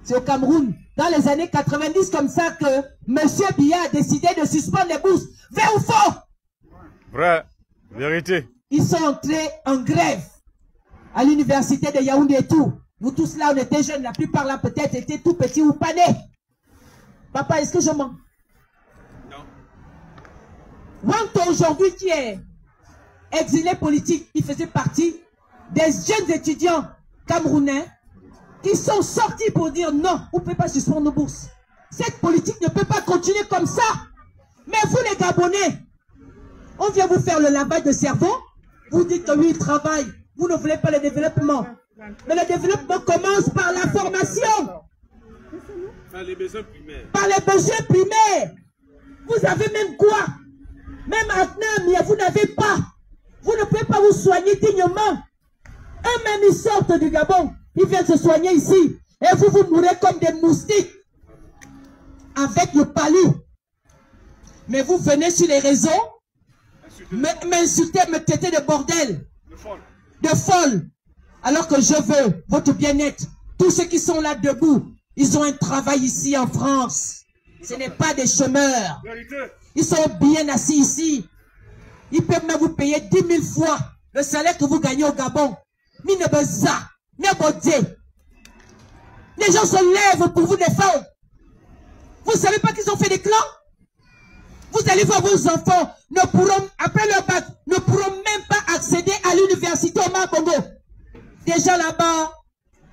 C'est au Cameroun, dans les années 90, comme ça que M. Biya a décidé de suspendre les bourses. Vrai ou faux? Vrai, vérité. Ils sont entrés en grève à l'université de Yaoundé et tout. Nous tous là, on était jeunes, la plupart là peut-être étaient tout petits ou pas nés. Papa, est-ce que je mens? Non. Wanto aujourd'hui qui est exilé politique, il faisait partie des jeunes étudiants camerounais qui sont sortis pour dire non, on ne peut pas suspendre nos bourses. Cette politique ne peut pas continuer comme ça. Mais vous les Gabonais, on vient vous faire le lavage de cerveau. Vous dites que oui, il travaille. Vous ne voulez pas le développement. Mais le développement commence par la formation. Par les besoins primaires. Par les besoins primaires. Vous avez même quoi? Même Atnam, vous n'avez pas. Vous ne pouvez pas vous soigner dignement. Eux-mêmes, ils sortent du Gabon. Ils viennent se soigner ici. Et vous, vous mourrez comme des moustiques. Avec le palu. Mais vous venez sur les réseaux. M'insulter, me traiter de bordel. De folle. Alors que je veux votre bien-être. Tous ceux qui sont là debout, ils ont un travail ici en France. Ce n'est pas des chômeurs. Ils sont bien assis ici. Ils peuvent même vous payer 10 000 fois le salaire que vous gagnez au Gabon. Les gens se lèvent pour vous défendre. Vous ne savez pas qu'ils ont fait des clans? Vous allez voir vos enfants, ne pourront, après leur bac, ne pourront même pas accéder à l'université au Mabongo. Déjà là-bas,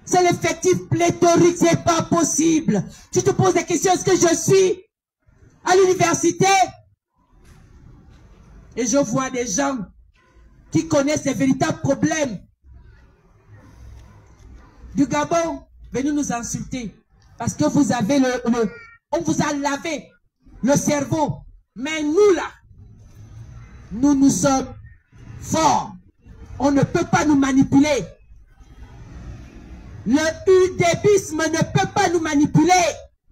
c'est l'effectif pléthorique, c'est pas possible. Tu te poses des questions, est-ce que je suis à l'université? Et je vois des gens qui connaissent les véritables problèmes du Gabon venir nous insulter. Parce que vous avez on vous a lavé le cerveau. Mais nous là, nous sommes forts. On ne peut pas nous manipuler. Le UDBisme ne peut pas nous manipuler.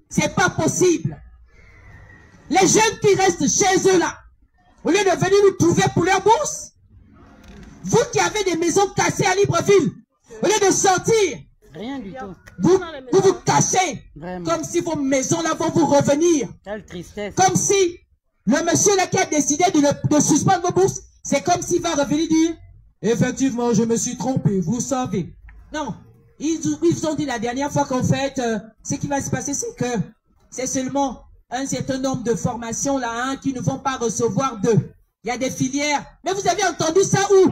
C'est pas possible. Les jeunes qui restent chez eux là, au lieu de venir nous trouver pour leur bourse, vous qui avez des maisons cassées à Libreville, au lieu de sortir, rien du tout. Vous cachez. Vraiment. Comme si vos maisons là vont vous revenir. Quelle tristesse. Comme si le monsieur là qui a décidé de suspendre vos bourses, c'est comme s'il va revenir dire effectivement je me suis trompé, vous savez. Non. Ils ont dit la dernière fois qu'en fait, ce qui va se passer, c'est que c'est seulement un certain nombre de formations là, qui ne vont pas recevoir d'eux. Il y a des filières. Mais vous avez entendu ça où?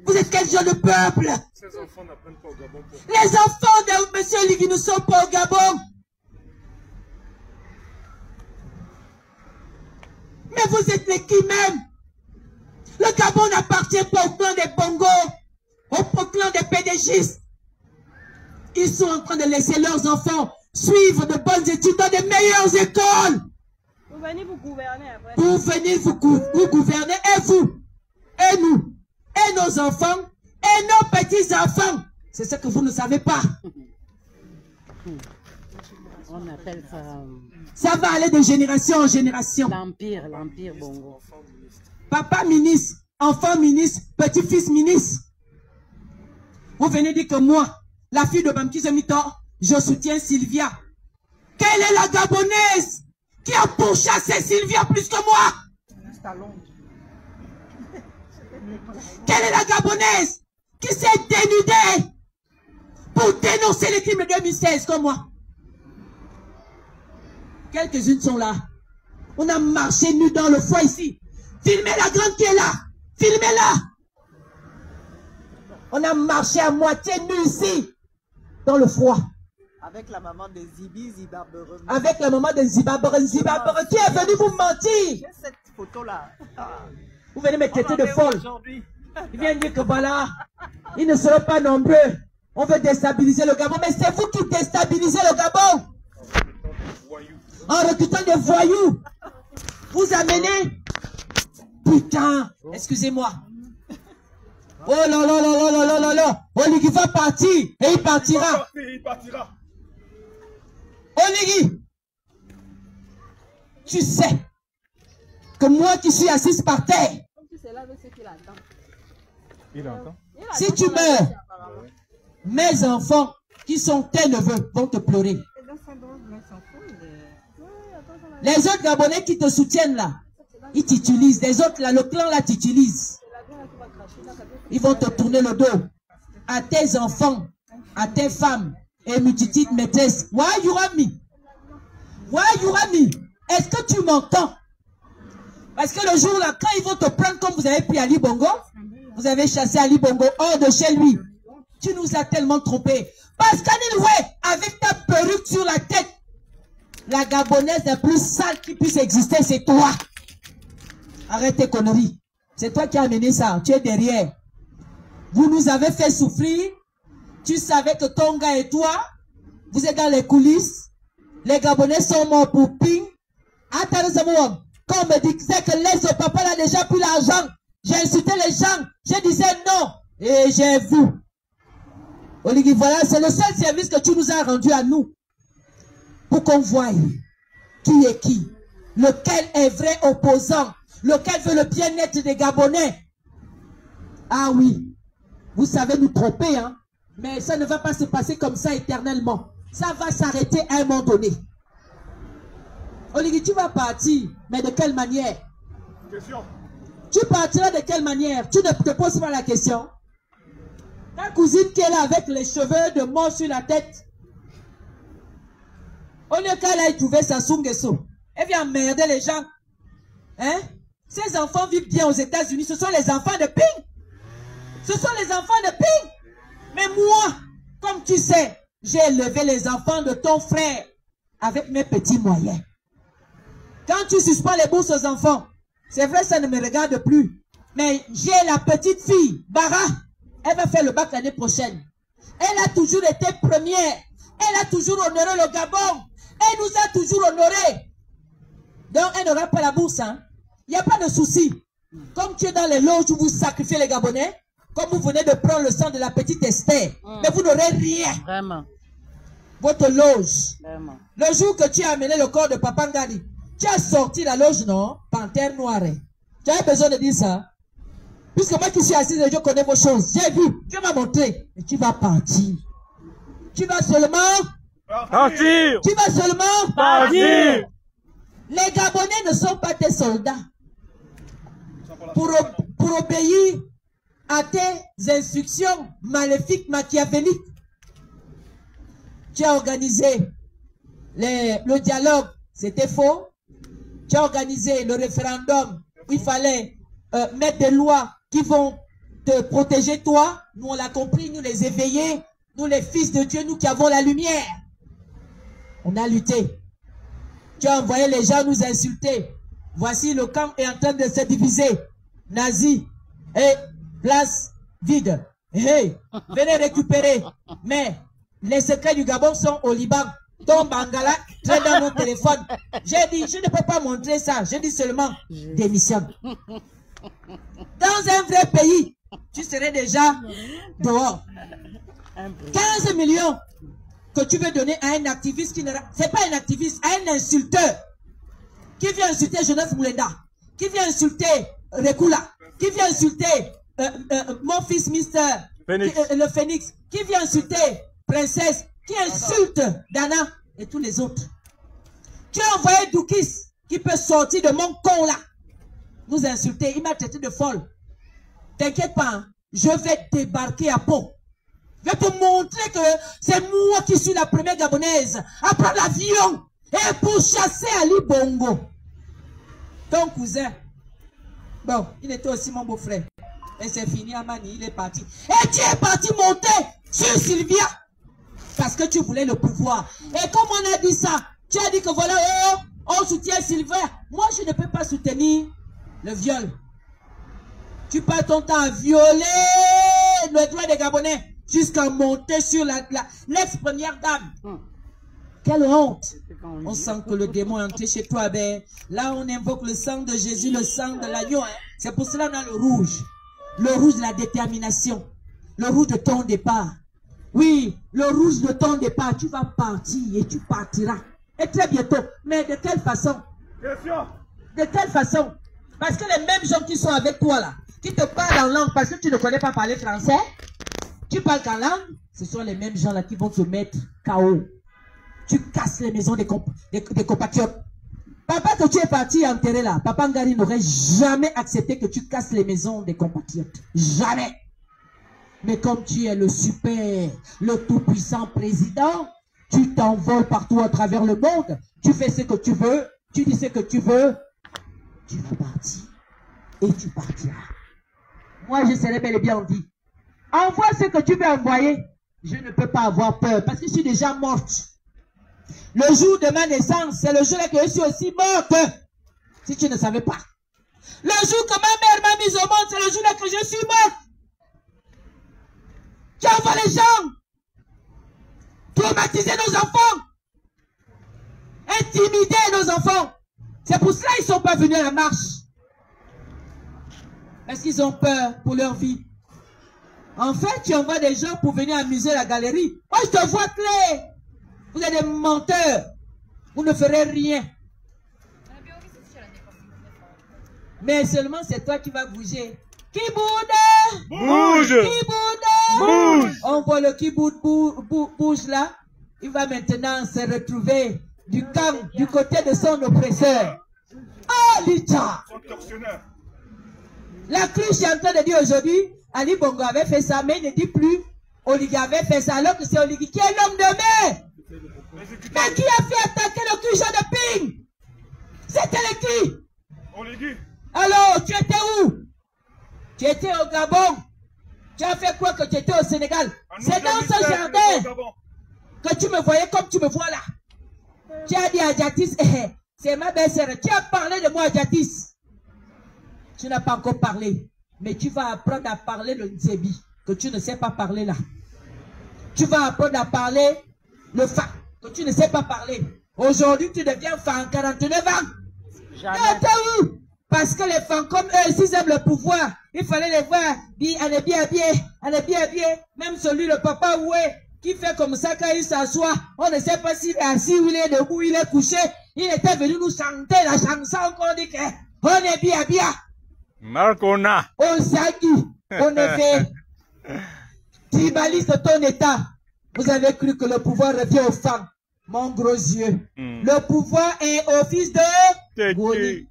Vous êtes quel genre de peuple? Ces enfants n'apprennent pas au Gabon. Les enfants de M. Ligui ne sont pas au Gabon. Mais vous êtes les qui même? Le Gabon n'appartient pas au clan des Bongo, au clan des PDGistes. Ils sont en train de laisser leurs enfants suivre de bonnes études dans des meilleures écoles. Pour venir vous gouverner après. Pour venir vous gouverner, et vous, et nous, et nos enfants, et nos petits-enfants. C'est ce que vous ne savez pas. On appelle ça... Ça va aller de génération en génération. L'empire Bongo. Papa ministre, enfant ministre, petit-fils ministre. Vous venez dire que moi, la fille de Bamki Zemito, je soutiens Sylvia. Quelle est la Gabonaise qui a pourchassé Sylvia plus que moi? Quelle est la Gabonaise qui s'est dénudée pour dénoncer les crimes de 2016 comme moi? Quelques-unes sont là. On a marché nu dans le foie ici. Filmez la grande qui est là. Filmez-la. On a marché à moitié nu ici, dans le froid. Avec la maman de Zibi Zibabre. Avec la maman de Zibabre qui est venue vous mentir. J'ai cette photo-là. Vous venez me traiter de folle. Il vient dire que voilà, ils ne seront pas nombreux. On veut déstabiliser le Gabon. Mais c'est vous qui déstabilisez le Gabon. En recrutant des voyous. Vous amenez... Putain, excusez-moi. Oh là là là là là là là là. Oligui va partir et il partira. Il partira. Oligui, tu sais que moi qui suis assise par terre, si tu meurs, mes enfants qui sont tes neveux vont te pleurer. Les autres Gabonais qui te soutiennent là, ils t'utilisent. Les autres là, le clan là t'utilise. Ils vont te tourner le dos à tes enfants, à tes femmes et multitudes maîtresses. Why you have me? Why you have me? Est-ce que tu m'entends? Parce que le jour là, quand ils vont te prendre comme vous avez pris Ali Bongo, vous avez chassé Ali Bongo hors de chez lui. Tu nous as tellement trompés. Parce qu'Anilwe, avec ta perruque sur la tête, la Gabonaise la plus sale qui puisse exister, c'est toi. Arrête tes conneries. C'est toi qui as amené ça. Tu es derrière. Vous nous avez fait souffrir. Tu savais que ton gars et toi, vous êtes dans les coulisses. Les Gabonais sont morts pour ping. Attends, quand on me disait que laisse au papa là déjà pris l'argent, j'ai insulté les gens. Je disais non. Et j'ai vu. Oligui, voilà, c'est le seul service que tu nous as rendu à nous. Pour qu'on voie qui est qui. Lequel est vrai opposant. lequel veut le bien-être des Gabonais. Ah oui, vous savez nous tromper, hein, mais ça ne va pas se passer comme ça éternellement. Ça va s'arrêter à un moment donné. Oligui, tu vas partir, mais de quelle manière? Question. Tu partiras de quelle manière? Tu ne te poses pas la question. Ta cousine qui est là avec les cheveux de mort sur la tête, au lieu qu'elle aille trouver sa Sungeso, elle vient emmerder les gens. Hein? Ces enfants vivent bien aux États-Unis. Ce sont les enfants de Ping. Ce sont les enfants de Ping. Mais moi, comme tu sais, j'ai élevé les enfants de ton frère avec mes petits moyens. Quand tu suspends les bourses aux enfants, c'est vrai, ça ne me regarde plus. Mais j'ai la petite fille, Bara. Elle va faire le bac l'année prochaine. Elle a toujours été première. Elle a toujours honoré le Gabon. Elle nous a toujours honorés. Donc, elle n'aura pas la bourse. Hein. Il n'y a pas de souci. Comme tu es dans les loges où vous sacrifiez les Gabonais, comme vous venez de prendre le sang de la petite Esther, mais vous n'aurez rien. Vraiment. Votre loge. Vraiment. Le jour que tu as amené le corps de Papa Ngari, tu as sorti la loge, non? Panthère noire. Tu as besoin de dire ça? Puisque moi qui suis assis, je connais vos choses. J'ai vu. Tu m'as montré. Et tu vas partir. Tu vas seulement... Partir. Tu vas seulement... Partir. Les Gabonais ne sont pas tes soldats. Pour obéir à tes instructions maléfiques, machiavéliques. Tu as organisé le dialogue, c'était faux. Tu as organisé le référendum où il fallait mettre des lois qui vont te protéger toi. Nous, on l'a compris, nous les éveillés, nous les fils de Dieu, nous qui avons la lumière. On a lutté. Tu as envoyé les gens nous insulter. Voici le camp est en train de se diviser. Nazis et place vide. Hey, venez récupérer. Mais les secrets du Gabon sont au Liban. Ton Bangala traîne dans mon téléphone. J'ai dit, je ne peux pas montrer ça. Je dis seulement, démissionne. Dans un vrai pays, tu serais déjà dehors. 15 millions que tu veux donner à un activiste qui ne... C'est pas un activiste, à un insulteur. Qui vient insulter Jonas Moulenda. Qui vient insulter Rekula. Qui vient insulter mon fils Mister le Phénix. Qui vient insulter Princesse. Qui insulte Dana et tous les autres. Tu as envoyé Doukis qui peut sortir de mon con là. Nous insulter. Il m'a traité de folle. T'inquiète pas. Hein? Je vais débarquer à Pau. Je vais te montrer que c'est moi qui suis la première Gabonaise à prendre l'avion et pour chasser Ali Bongo. Ton cousin. Bon, il était aussi mon beau-frère. Et c'est fini, Amani, il est parti. Et tu es parti monter sur Sylvia. Parce que tu voulais le pouvoir. Et comme on a dit ça, tu as dit que voilà, oh, on soutient Sylvia. Moi, je ne peux pas soutenir le viol. Tu passes ton temps à violer le droit des Gabonais jusqu'à monter sur l'ex-première dame. Quelle honte. On sent que le démon est entré chez toi. Ben, là, on invoque le sang de Jésus, le sang de l'agneau. Hein. C'est pour cela qu'on a le rouge. Le rouge de la détermination. Le rouge de ton départ. Oui, le rouge de ton départ. Tu vas partir et tu partiras. Et très bientôt. Mais de quelle façon? Question. De quelle façon? Parce que les mêmes gens qui sont avec toi là, qui te parlent en langue parce que tu ne connais pas parler français, tu parles qu'en langue, ce sont les mêmes gens là qui vont te mettre KO. Tu casses les maisons des compatriotes. Papa, que tu es parti enterrer là, Papa Ngari n'aurait jamais accepté que tu casses les maisons des compatriotes. Jamais. Mais comme tu es le super, le tout-puissant président, tu t'envoles partout à travers le monde, tu fais ce que tu veux, tu dis ce que tu veux, tu vas partir et tu partiras. Moi, je serai bel et bien dit. Envoie ce que tu veux envoyer. Je ne peux pas avoir peur parce que je suis déjà morte. Le jour de ma naissance, c'est le jour là que je suis aussi morte. Si tu ne savais pas. Le jour que ma mère m'a mise au monde, c'est le jour là que je suis morte. Tu envoies les gens. Traumatiser nos enfants. Intimider nos enfants. C'est pour cela qu'ils ne sont pas venus à la marche. Parce qu'ils ont peur pour leur vie. En fait, tu envoies des gens pour venir amuser la galerie. Moi, je te vois clair. Vous êtes des menteurs. Vous ne ferez rien. Mais seulement c'est toi qui vas bouger. Qui boude? Bouge! Qui boude? Bouge! On voit le qui bouge là. Il va maintenant se retrouver du côté de son oppresseur. Ah, Licha! La cruche est en train de dire aujourd'hui, Ali Bongo avait fait ça, mais il ne dit plus Oligui avait fait ça, alors que c'est Oligui qui est l'homme de mer. Mais qui a fait attaquer le cruche de Ping? C'était le qui? Oligui. Alors, tu étais où? Tu étais au Gabon. Tu as fait quoi que tu étais au Sénégal? C'est dans ce jardin que tu me voyais comme tu me vois là. Tu as dit à Jatis, c'est ma belle-sœur. Tu as parlé de moi à Jatis. Tu n'as pas encore parlé. Mais tu vas apprendre à parler le Nzebi, que tu ne sais pas parler là. Tu vas apprendre à parler le Fa, que tu ne sais pas parler. Aujourd'hui, tu deviens Fa en 49 ans. Jamais. Où? Parce que les femmes comme eux, s'ils aiment le pouvoir, il fallait les voir, dire, elle est bien habillée, même celui, le papa, ouais, qui fait comme ça quand il s'assoit, on ne sait pas s'il est assis ou il est debout, il est couché, il était venu nous chanter la chanson qu'on dit qu'on est bien. Marcona. On s'agit, on est fait tribaliste ton état. Vous avez cru que le pouvoir revient aux femmes. Mon gros yeux. Le pouvoir est au fils de Goli.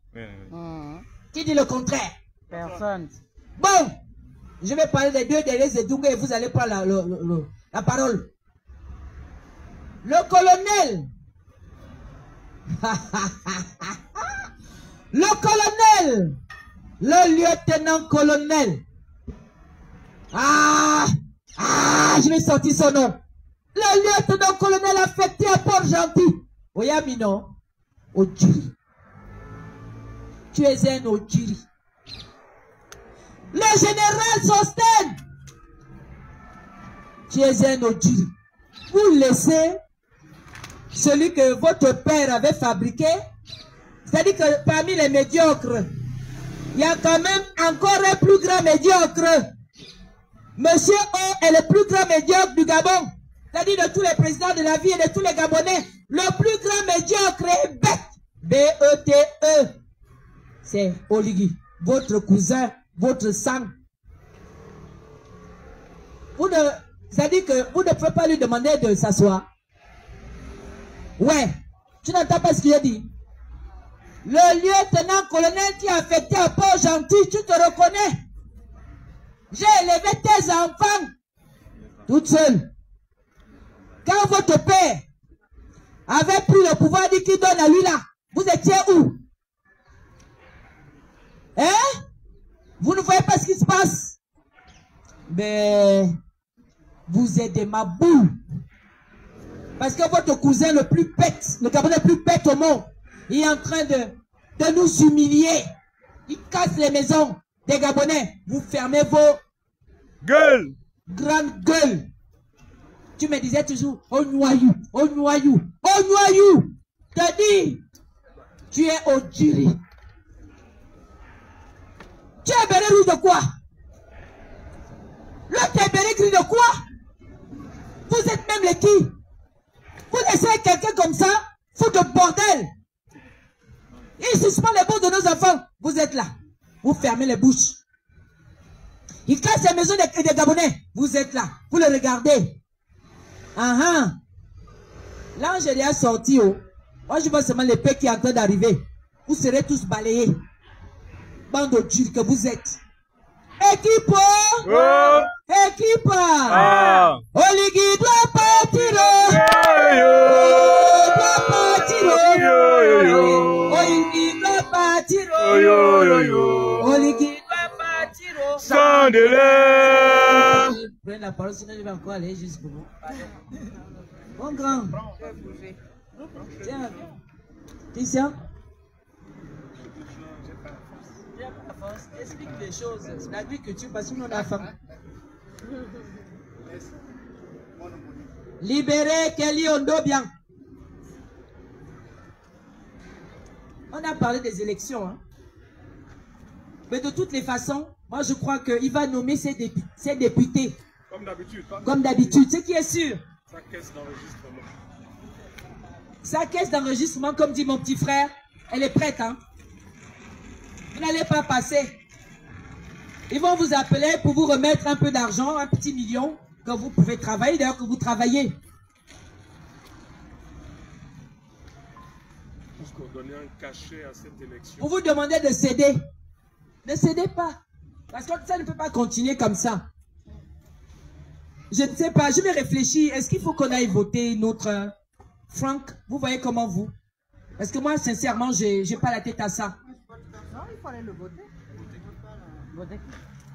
Qui dit le contraire? Personne. Bon, je vais parler des deux derniers Edunga et vous allez prendre la parole. Le colonel. Le colonel. Le lieutenant-colonel. Je vais sortir son nom. Le lieutenant-colonel affecté à Port-Gentil. Oyamino. Ojiri. Tu es un Ojiri. Le général Sosten. Tu es un Ojiri. Vous laissez celui que votre père avait fabriqué. C'est-à-dire que parmi les médiocres, il y a quand même encore un plus grand médiocre. Monsieur O est le plus grand médiocre du Gabon. C'est-à-dire de tous les présidents de la vie et de tous les Gabonais. Le plus grand médiocre est bête. B-E-T-E. C'est Oligui. Votre cousin, votre sang. C'est-à-dire que vous ne pouvez pas lui demander de s'asseoir. Ouais. Tu n'entends pas ce qu'il a dit? Le lieutenant-colonel qui a affecté à Port-Gentil, tu te reconnais? J'ai élevé tes enfants toute seule. Quand votre père avait pris le pouvoir, dit qu'il donne à lui là, vous étiez où? Hein? Vous ne voyez pas ce qui se passe? Mais vous êtes des mabous. Parce que votre cousin le plus bête, le Gabonais le plus bête au monde, il est en train de nous humilier. Il casse les maisons des Gabonais. Vous fermez vos gueules. Grandes gueules. Tu me disais toujours, au noyau, au noyau, au noyau. T'as dit, tu es au Djiri. Tu es béret rouge de quoi? L'autre est béret gris de quoi? Vous êtes même les qui? Vous laissez quelqu'un comme ça, foutre de bordel. Il suspend les bouches de nos enfants. Vous êtes là. Vous fermez les bouches. Il casse les maisons des Gabonais. Vous êtes là. Vous le regardez. L'ange est sorti. Moi, je vois seulement l'épée qui est en train d'arriver. Vous serez tous balayés. Bande de Dieu que vous êtes. Équipe. Équipe. Oligui doit partir. Oligui doit partir. Oligui doit partir. Sans délai. Prenez la parole, sinon je vais encore aller jusqu'au bout. Mon grand. Tiens. Christian. Explique les choses. C'est l'agriculture parce que nous on a faim. Libérez Kelly Ondobian. On a parlé des élections. Hein. Mais de toutes les façons, moi je crois qu'il va nommer ses députés. Comme d'habitude. Comme d'habitude. Ce qui est sûr. Sa caisse d'enregistrement. Sa caisse d'enregistrement, comme dit mon petit frère, elle est prête. Hein. Vous n'allez pas passer. Ils vont vous appeler pour vous remettre un peu d'argent, un petit million, que vous pouvez travailler, d'ailleurs que vous travaillez. Pour donner un cachet à cette élection. Vous vous demandez de céder. Ne cédez pas. Parce que ça ne peut pas continuer comme ça. Je ne sais pas, je vais réfléchir. Est-ce qu'il faut qu'on aille voter notre... Franck, vous voyez comment vous? Parce que moi, sincèrement, je n'ai pas la tête à ça. Non, il faut aller le voter.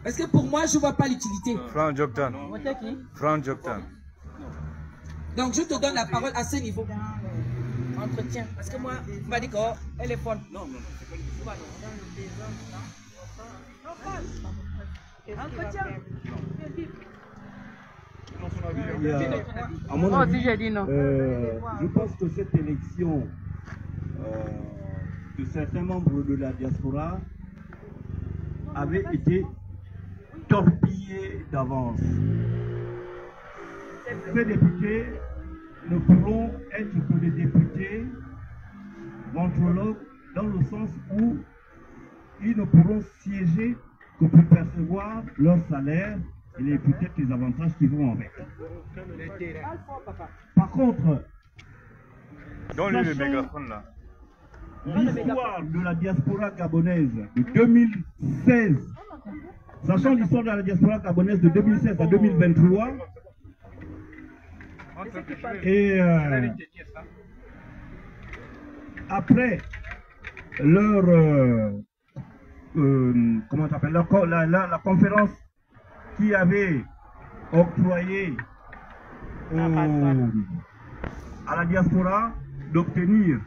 Parce que pour moi, je ne vois pas l'utilité. Franck Joktan. Franck Joktan. Donc, je te donne la parole à ce niveau. Entretien. Parce que moi, on m'a dit qu'elle est folle. Non, non, c'est pas entretien. À mon avis, je pense que cette élection de certains membres de la diaspora avait été torpillée d'avance. Ces députés ne pourront être que des députés ventrologues dans le sens où ils ne pourront siéger que pour percevoir leur salaire et peut-être les avantages qui vont avec. Par contre, l'histoire de la diaspora gabonaise de 2016, sachant l'histoire de la diaspora gabonaise de 2016 à 2023, et après leur comment on appelle la conférence qui avait octroyé à la diaspora d'obtenir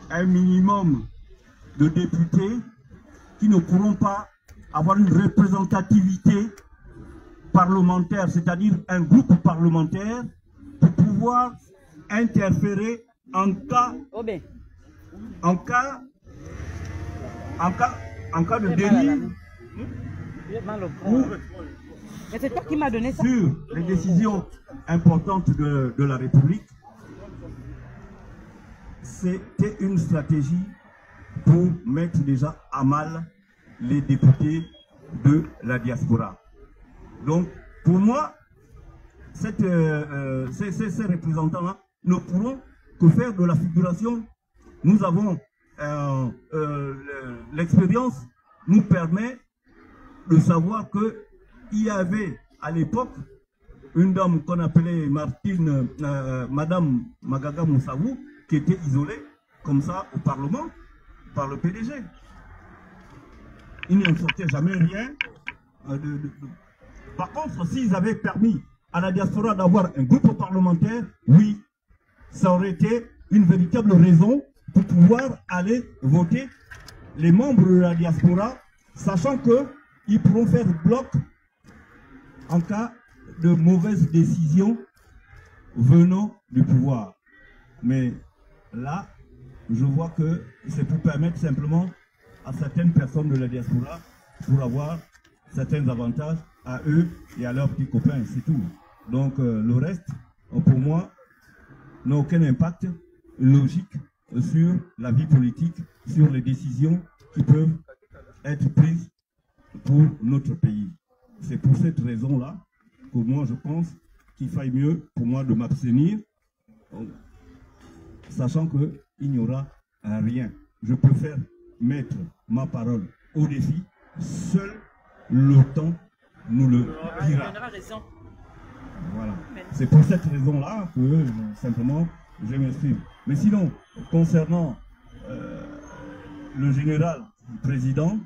un minimum de députés qui ne pourront pas avoir une représentativité parlementaire, c'est-à-dire un groupe parlementaire pour pouvoir interférer en cas de délit ou c'est toi qui m'as donné ça. Sur les décisions importantes de la République. C'était une stratégie pour mettre déjà à mal les députés de la diaspora. Donc, pour moi, ces représentants-là ne pourront que faire de la figuration. Nous avons l'expérience nous permet de savoir que il y avait à l'époque une dame qu'on appelait Madame Magaga Moussavou, qui était isolée comme ça au Parlement par le PDG. Il n'en sortait jamais rien. Par contre, s'ils avaient permis à la diaspora d'avoir un groupe parlementaire, oui, ça aurait été une véritable raison pour pouvoir aller voter les membres de la diaspora, sachant qu'ils pourront faire bloc en cas de mauvaises décisions venant du pouvoir. Mais là, je vois que c'est pour permettre simplement à certaines personnes de la diaspora pour avoir certains avantages à eux et à leurs petits copains, c'est tout. Donc le reste, pour moi, n'a aucun impact logique sur la vie politique, sur les décisions qui peuvent être prises pour notre pays. C'est pour cette raison-là que moi je pense qu'il faille mieux pour moi de m'abstenir, sachant qu'il n'y aura rien. Je préfère mettre ma parole au défi. Seul le temps nous le dira. Voilà. C'est pour cette raison-là que simplement je m'exprime. Mais sinon, concernant le général président,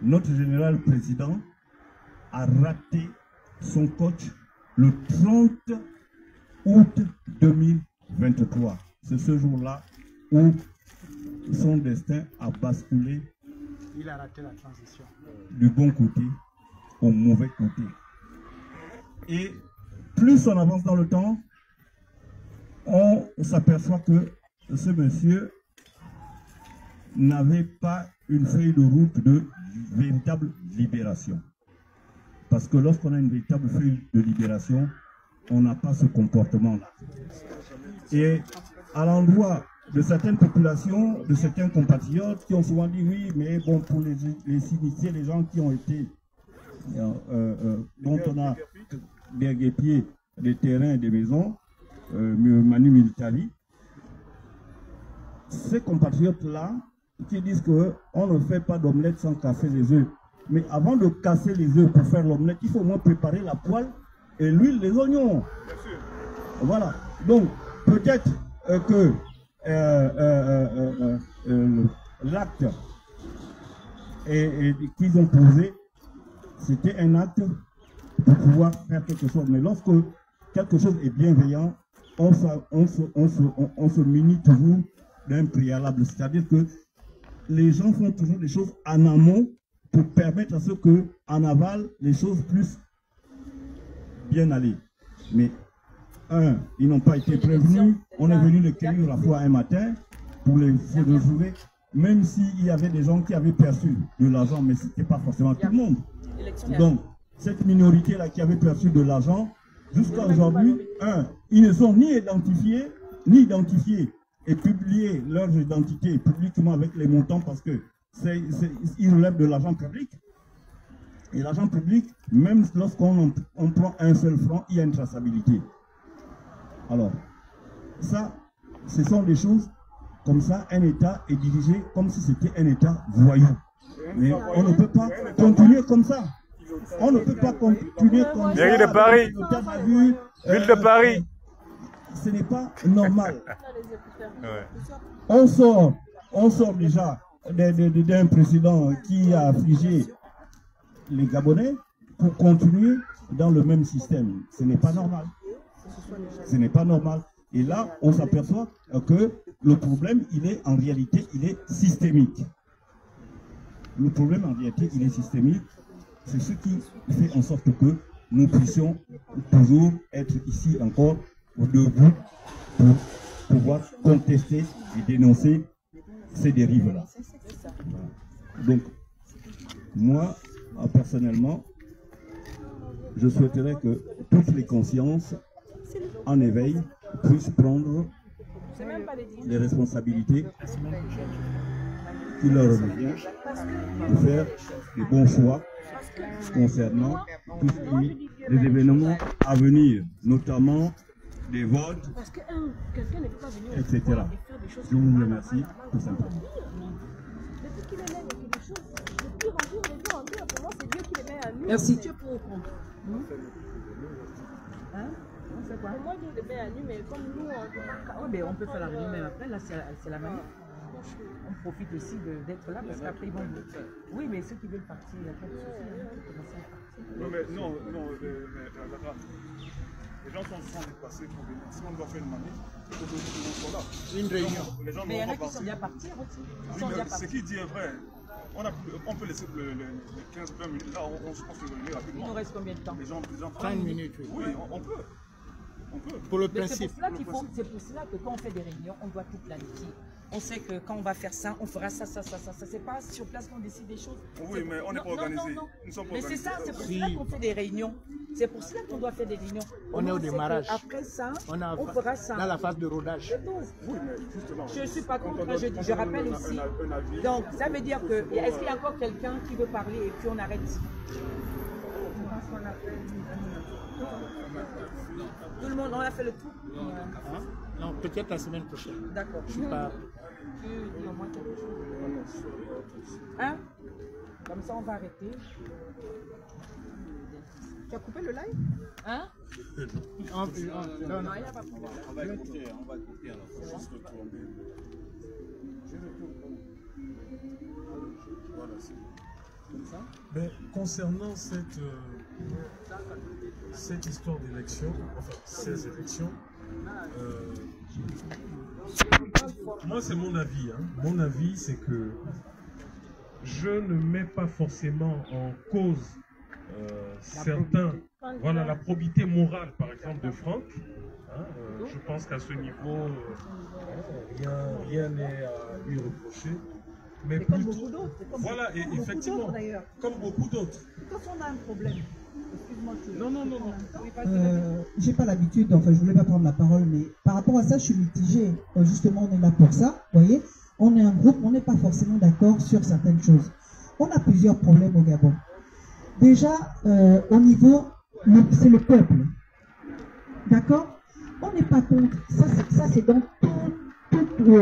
notre général président a raté son coach le 30 août 2023. C'est ce jour-là où son destin a basculé. Il a raté la transition. Du bon côté au mauvais côté. Et plus on avance dans le temps, on s'aperçoit que ce monsieur n'avait pas une feuille de route de véritable libération. Parce que lorsqu'on a une véritable feuille de libération, on n'a pas ce comportement-là. Et à l'endroit de certaines populations, de certains compatriotes qui ont souvent dit oui, mais bon, pour les initier, les gens qui ont été, dont on a des guépiers, des terrains et des maisons, Manu Militari, ces compatriotes-là qui disent qu'on ne fait pas d'omelette sans casser les œufs. Mais avant de casser les œufs pour faire l'omelette, il faut au moins préparer la poêle et l'huile, les oignons. Voilà. Donc, peut-être que l'acte qu'ils ont posé, c'était un acte pour pouvoir faire quelque chose. Mais lorsque quelque chose est bienveillant, on se munit toujours d'un préalable. C'est-à-dire que les gens font toujours des choses en amont pour permettre à ce que, en aval, les choses puissent bien aller. Mais, ils n'ont pas été prévenus. On est venu les cueillir la fois un matin pour les retrouver, même s'il y avait des gens qui avaient perçu de l'argent, mais ce n'était pas forcément tout le monde. Donc, cette minorité-là qui avait perçu de l'argent, jusqu'à aujourd'hui, ils ne sont ni identifiés et publier leurs identités publiquement avec les montants parce que ils relèvent de l'argent public. Et l'argent public, même lorsqu'on prend un seul franc, il y a une traçabilité. Alors, ça, ce sont des choses comme ça. Un État est dirigé comme si c'était un État voyou. Mais on ne peut pas continuer comme ça. On ne peut pas continuer comme ça. Mairie de Paris. Ville de Paris. Ce n'est pas normal. On sort déjà d'un président qui a affligé les Gabonais pour continuer dans le même système. Ce n'est pas normal. Ce n'est pas normal. Et là, on s'aperçoit que le problème, en réalité, il est systémique. Le problème, en réalité, il est systémique. C'est ce qui fait en sorte que nous puissions toujours être ici encore debout pour pouvoir contester et dénoncer ces dérives-là. Donc, moi, personnellement, je souhaiterais que toutes les consciences en éveil puissent prendre les responsabilités qui leur reviennent de faire des bons choix concernant les événements à venir, notamment des votes, etc. Je vous remercie tout simplement. Merci. Moi, je le mets à nu, mais comme nous, on peut faire la réunion même après. Là, c'est la manif. On profite aussi d'être là parce qu'après ils vont. Oui, mais ceux qui veulent partir, il y a pas de souci. Non, mais non, les gens sont en train de passer pour venir. Si on doit faire une manif, il faut que les gens soient là. Une réunion. Les gens mais il y en a qui partir. sont bien partis aussi. Ce qui dit est vrai. On peut laisser les 15-20 minutes. Là, on se peut venir rapidement. Il nous reste combien de temps? Les gens 30 minutes. Oui, on peut. Pour le principe. C'est pour cela que quand on fait des réunions, on doit tout planifier. On sait que quand on va faire ça, on fera ça. C'est pas sur place qu'on décide des choses. Oui, mais on n'est pas organisé. Nous sommes pas mais c'est ça, c'est pour cela qu'on fait des réunions. C'est pour cela qu'on doit faire des réunions. On est au démarrage. Après ça, on fera ça. Dans la phase de rodage. Oui, mais justement. Je ne suis pas contre, je rappelle aussi. Donc, ça veut dire que, est-ce qu'il y a encore quelqu'un qui veut parler et puis on arrête? Tout le monde, on a fait le tour. Non, peut-être la semaine prochaine. D'accord. Je suis pas. Hein? Comme ça, on va arrêter. Tu as coupé le live? Hein? Non, il n'y a pas de problème. On va écouter alors. Juste retourner. Voilà, c'est comme ça. Mais concernant cette histoire d'élection, enfin ces élections, moi c'est mon avis. Mon avis c'est que je ne mets pas forcément en cause voilà, la probité morale par exemple de Franck. Je pense qu'à ce niveau, rien n'est à lui reprocher. Mais plutôt, voilà, et effectivement, comme beaucoup d'autres. Quand on a un problème, Non. J'ai pas l'habitude, enfin je voulais pas prendre la parole, mais par rapport à ça, je suis mitigée. Justement, on est là pour ça, vous voyez. On est un groupe, on n'est pas forcément d'accord sur certaines choses. On a plusieurs problèmes au Gabon. Déjà, au niveau, c'est le peuple. D'accord? On n'est pas contre. Ça c'est dans tout